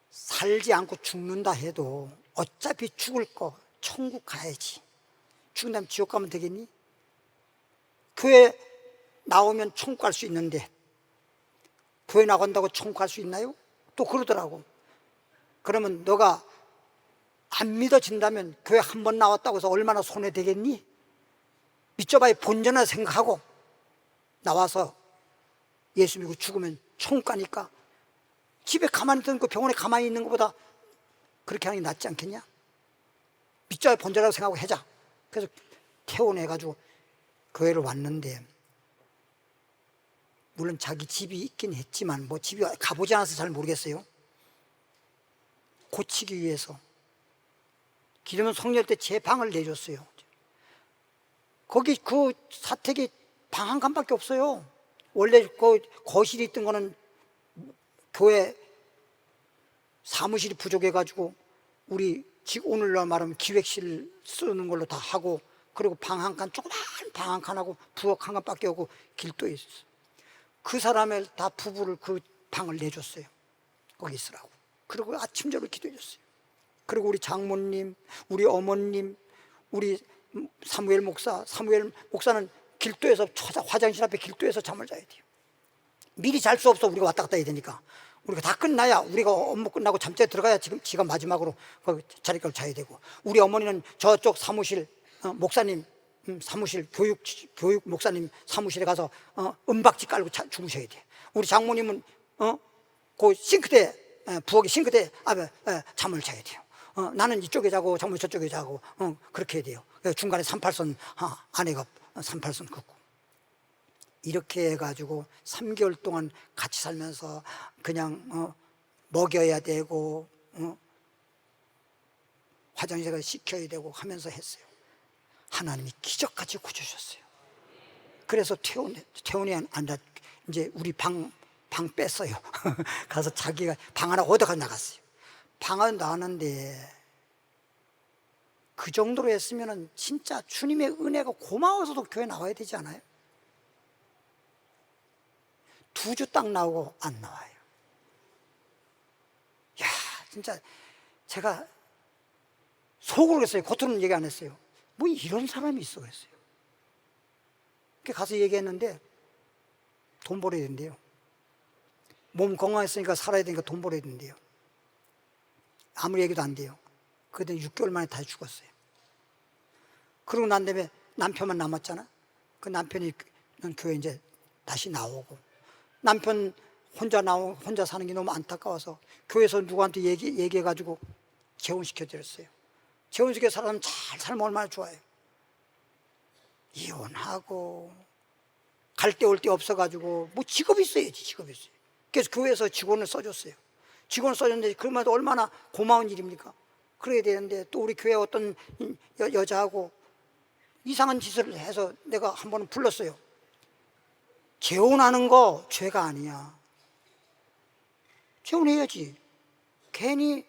살지 않고 죽는다 해도 어차피 죽을 거 천국 가야지. 죽은 다음 지옥 가면 되겠니? 교회 나오면 천국 갈 수 있는데 교회 나간다고 천국 갈 수 있나요? 또 그러더라고. 그러면 너가 안 믿어진다면 교회 한 번 나왔다고 해서 얼마나 손해되겠니? 믿져봐야 본전을 생각하고 나와서 예수 믿고 죽으면 천국 가니까 집에 가만히 있는 거 병원에 가만히 있는 것보다 그렇게 하는 게 낫지 않겠냐? 믿져야 본전이라고 생각하고 해자. 그래서 퇴원해가지고 교회를 왔는데 물론 자기 집이 있긴 했지만 뭐 집이 가보지 않아서 잘 모르겠어요. 고치기 위해서 기도문 성령 때 제 방을 내줬어요. 거기 그 사택에 방 한 칸밖에 없어요. 원래 그 거실이 있던 거는 교회 사무실이 부족해가지고 우리 지금 오늘날 말하면 기획실 쓰는 걸로 다 하고, 그리고 방 한 칸, 조그만 방 한 칸하고 부엌 한 칸밖에 없고 길도에 있었어요. 그 사람을 다 부부를 그 방을 내줬어요. 거기 있으라고. 그리고 아침 저녁 기도해 줬어요. 그리고 우리 장모님, 우리 어머님, 우리 사무엘 목사는 길도에서 화장실 앞에 길도에서 잠을 자야 돼요. 미리 잘 수 없어. 우리가 왔다 갔다 해야 되니까. 우리가 다 끝나야, 우리가 업무 끝나고 잠자리에 들어가야 지가 마지막으로 그 자리를 자야 되고, 우리 어머니는 저쪽 사무실 목사님 사무실 교육 목사님 사무실에 가서 은박지 깔고 주무셔야 돼. 우리 장모님은 그 싱크대 부엌에 싱크대 앞에 잠을 자야 돼요. 나는 이쪽에 자고 장모님 저쪽에 자고 그렇게 해야 돼요. 중간에 38선 아내가 38선 긋고 이렇게 해가지고 3개월 동안 같이 살면서 그냥 먹여야 되고 화장실에 시켜야 되고 하면서 했어요. 하나님이 기적같이 고쳐주셨어요. 그래서 퇴원이 아니라 이제 우리 방 뺐어요. 가서 자기가 방 하나 얻어가 나갔어요. 방을 나왔는데 그 정도로 했으면 진짜 주님의 은혜가 고마워서도 교회 나와야 되지 않아요? 2주 딱 나오고 안 나와요. 야, 진짜 제가 속으로 그랬어요. 겉으로는 얘기 안 했어요. 뭐 이런 사람이 있어 그랬어요. 가서 얘기했는데 돈 벌어야 된대요. 몸 건강했으니까 살아야 되니까 돈 벌어야 된대요. 아무리 얘기도 안 돼요. 그때 6개월 만에 다 죽었어요. 그러고 난 다음에 남편만 남았잖아. 그 남편이 교회 이제 다시 나오고, 남편 혼자 사는 게 너무 안타까워서 교회에서 누구한테 얘기해가지고 재혼시켜드렸어요. 재혼시켜 사람 잘 살면 얼마나 좋아요. 이혼하고 갈 데 올 데 없어가지고 뭐 직업이 있어야지. 직업이 있어요. 그래서 교회에서 직원을 써줬어요. 직원을 써줬는데 그러면 얼마나 고마운 일입니까? 그래야 되는데 또 우리 교회 어떤 여자하고 이상한 짓을 해서 내가 한 번은 불렀어요. 재혼하는 거 죄가 아니야. 재혼해야지. 괜히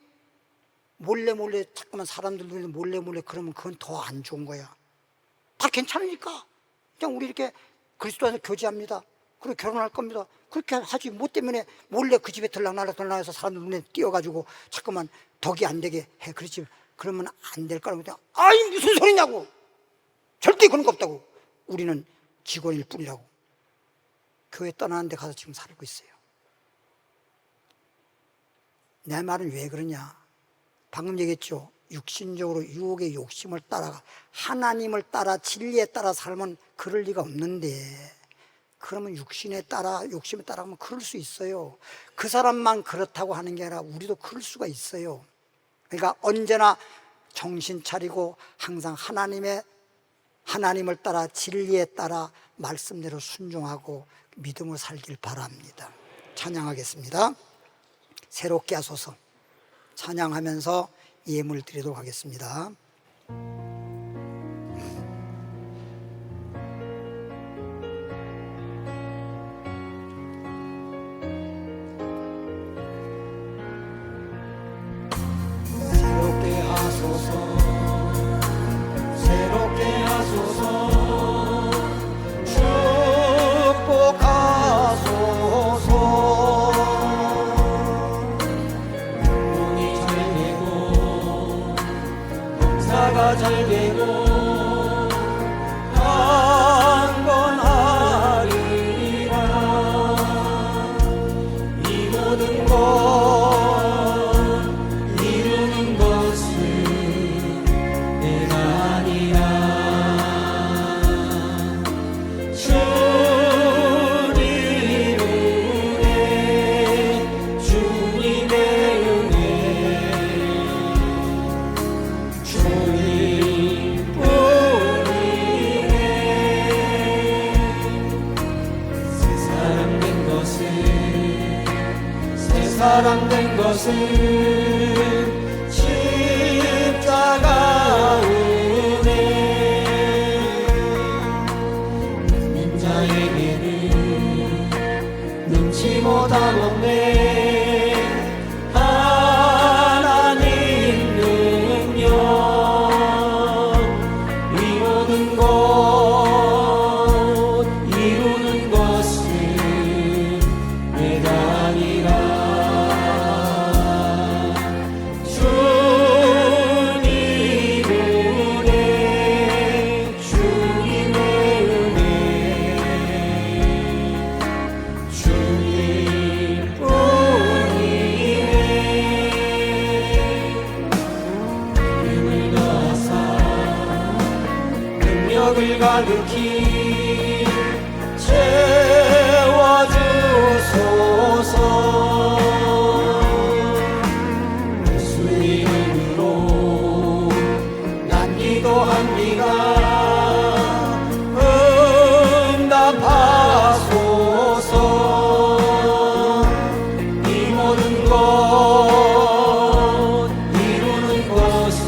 몰래 자꾸만 사람들 눈에 몰래 그러면 그건 더 안 좋은 거야. 다 괜찮으니까 그냥 우리 이렇게 그리스도 안에서 교제합니다. 그리고 결혼할 겁니다. 그렇게 하지. 뭐 때문에 몰래 그 집에 들락날락 해서 사람들 눈에 띄어가지고 자꾸만 덕이 안 되게 해. 그렇지. 그러면 안 될 거라고. 아이 무슨 소리냐고. 절대 그런 거 없다고. 우리는 직원일 뿐이라고. 교회 떠나는 데 가서 지금 살고 있어요. 내 말은 왜 그러냐. 방금 얘기했죠. 육신적으로 유혹의 욕심을 따라가 하나님을 따라 진리에 따라 살면 그럴 리가 없는데, 그러면 육신에 따라 욕심에 따라가면 그럴 수 있어요. 그 사람만 그렇다고 하는 게 아니라 우리도 그럴 수가 있어요. 그러니까 언제나 정신 차리고 항상 하나님을 따라 진리에 따라 말씀대로 순종하고 믿음으로 살길 바랍니다. 찬양하겠습니다. 새롭게 하소서. 찬양하면서 예물 드리도록 하겠습니다. 새롭게 하소서, 새롭게 하소서, 축복하소서. 농사가 잘 되고 강건하리라. 이 모든 것 이루는 것은 내가 아니라 주님의 은혜, 주님의 은혜, 사람 된 것은 십자가 은혜. 믿는 자에게는 능치 못한 없네 하나님 능력. 이 모든 것 이루는 것은 내가 아니라 가득히 채워주소서. 예수 이름으로 난 기도합니다. 응답하소서. 이 모든 것 이루는 것은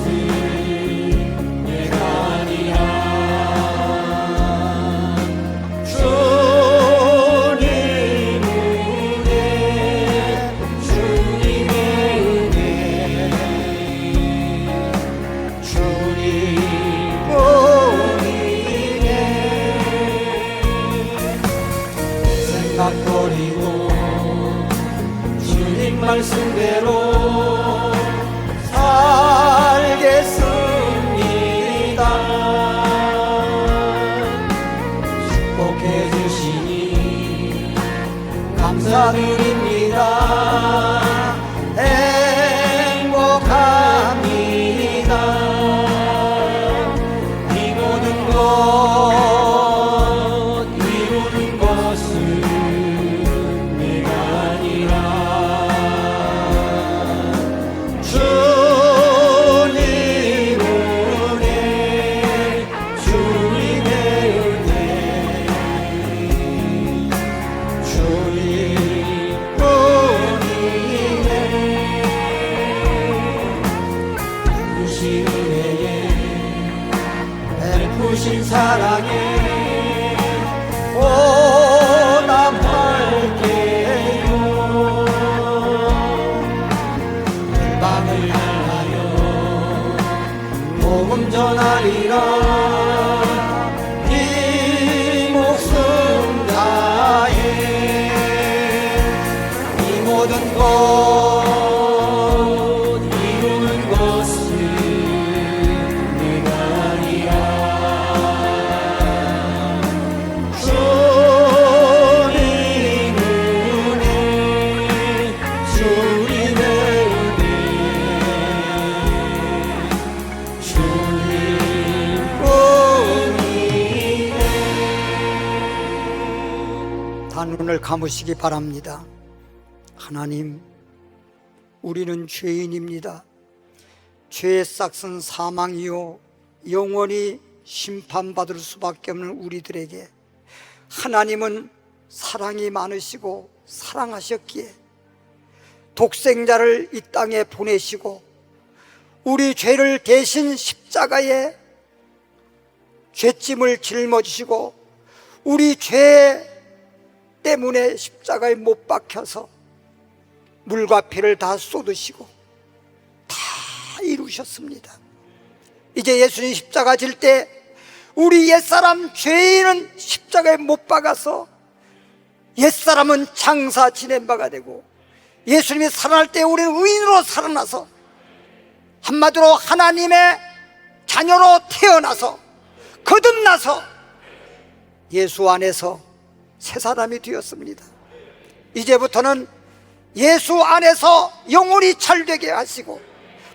내가 아니라 생각버리고 주님 말씀대로 살겠습니다. 축복해 주시니 감사드립니다. 행복합니다. 이 모든 것 이루는 것은 내가 아니라 주님 은혜, 주님의 은혜, 주님뿐이네. 베푸신 은혜에 베푸신 사랑에 보답할게요. 일방을 향하여 복음 전하리라. 이 목숨 다해 이 모든 것 이루는 것은 눈을 감으시기 바랍니다. 하나님, 우리는 죄인입니다. 죄의 싹은 사망이요 영원히 심판받을 수밖에 없는 우리들에게 하나님은 사랑이 많으시고 사랑하셨기에 독생자를 이 땅에 보내시고 우리 죄를 대신 십자가에 죄짐을 짊어지시고 우리 죄 때문에 십자가에 못 박혀서 물과 피를 다 쏟으시고 다 이루셨습니다. 이제 예수님 십자가 질 때 우리 옛사람 죄인은 십자가에 못 박아서 옛사람은 장사 지낸 바가 되고 예수님이 살아날 때 우리는 의인으로 살아나서 한마디로 하나님의 자녀로 태어나서 거듭나서 예수 안에서 새 사람이 되었습니다. 이제부터는 예수 안에서 영혼이 잘되게 하시고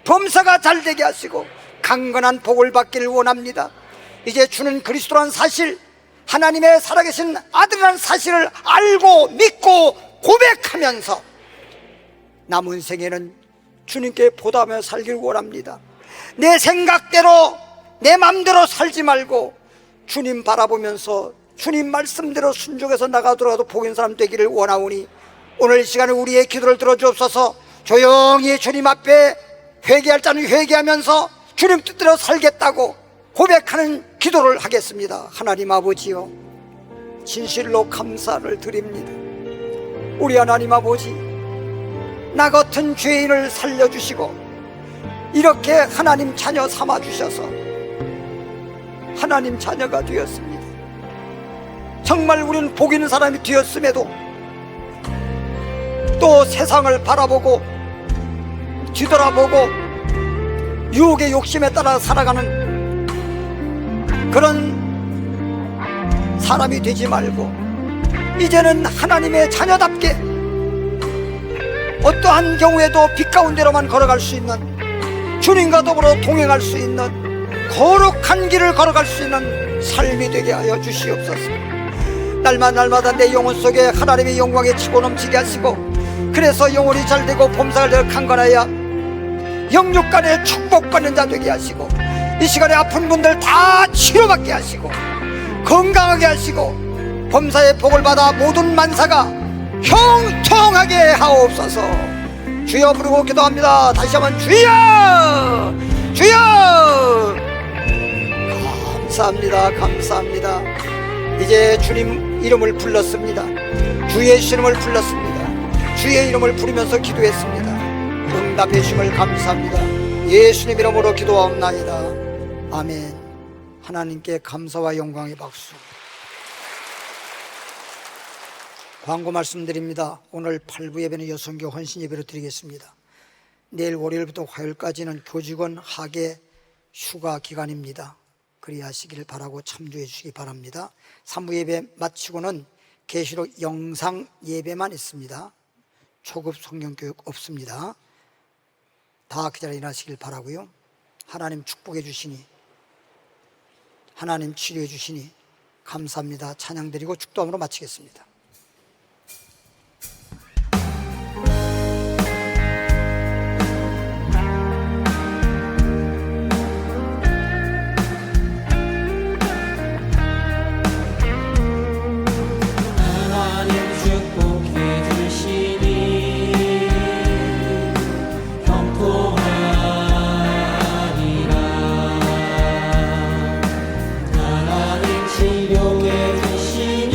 범사가 잘되게 하시고 강건한 복을 받기를 원합니다. 이제 주는 그리스도라는 사실, 하나님의 살아계신 아들이라는 사실을 알고 믿고 고백하면서 남은 생에는 주님께 보답하며 살기를 원합니다. 내 생각대로 내 맘대로 살지 말고 주님 바라보면서 주님 말씀대로 순종해서 나가더라도 복 있는 사람 되기를 원하오니 오늘 이 시간에 우리의 기도를 들어주옵소서. 조용히 주님 앞에 회개할 자는 회개하면서 주님 뜻대로 살겠다고 고백하는 기도를 하겠습니다. 하나님 아버지요, 진실로 감사를 드립니다. 우리 하나님 아버지, 나 같은 죄인을 살려주시고 이렇게 하나님 자녀 삼아주셔서 하나님 자녀가 되었습니다. 정말 우리는 복 있는 사람이 되었음에도 또 세상을 바라보고 뒤돌아보고 유혹의 욕심에 따라 살아가는 그런 사람이 되지 말고 이제는 하나님의 자녀답게 어떠한 경우에도 빛 가운데로만 걸어갈 수 있는, 주님과 더불어 동행할 수 있는 거룩한 길을 걸어갈 수 있는 삶이 되게 하여 주시옵소서. 날마다 내 영혼 속에 하나님의 영광이 차고 넘치게 하시고 그래서 영혼이 잘되고 범사가 되어 강건하여 영육간에 축복받는 자 되게 하시고 이 시간에 아픈 분들 다 치료받게 하시고 건강하게 하시고 범사의 복을 받아 모든 만사가 형통하게 하옵소서. 주여 부르고 기도합니다. 다시 한번 주여 주여. 감사합니다. 감사합니다. 이제 주님 이름을 불렀습니다. 주 예수 이름을 불렀습니다. 주의 이름을 부르면서 기도했습니다. 응답해 주심을 감사합니다. 예수님 이름으로 기도하옵나이다. 아멘. 하나님께 감사와 영광의 박수. 광고 말씀드립니다. 오늘 8부 예배는 여성교 헌신 예배로 드리겠습니다. 내일 월요일부터 화요일까지는 교직원 하계 휴가 기간입니다. 그리하시기를 바라고 참조해 주시기 바랍니다. 3부 예배 마치고는 계시록 영상 예배만 있습니다. 초급 성경교육 없습니다. 다 그 자리에 일어나시길 바라고요. 하나님 축복해 주시니, 하나님 치료해 주시니 감사합니다. 찬양 드리고 축도함으로 마치겠습니다. 치료해 주시니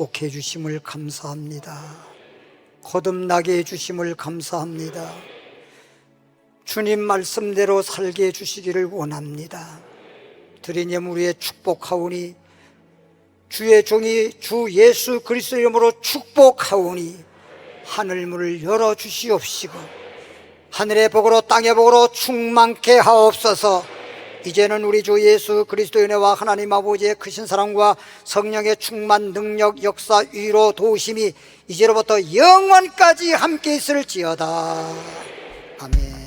축복해 주심을 감사합니다. 거듭나게 해주심을 감사합니다. 주님 말씀대로 살게 해주시기를 원합니다. 드린 예물에 축복하오니 주의 종이 주 예수 그리스도 이름으로 축복하오니 하늘문을 열어주시옵시고 하늘의 복으로 땅의 복으로 충만케 하옵소서. 이제는 우리 주 예수 그리스도의 은혜와 하나님 아버지의 크신 사랑과 성령의 충만 능력 역사 위로 도우심이 이제로부터 영원까지 함께 있을지어다. 아멘.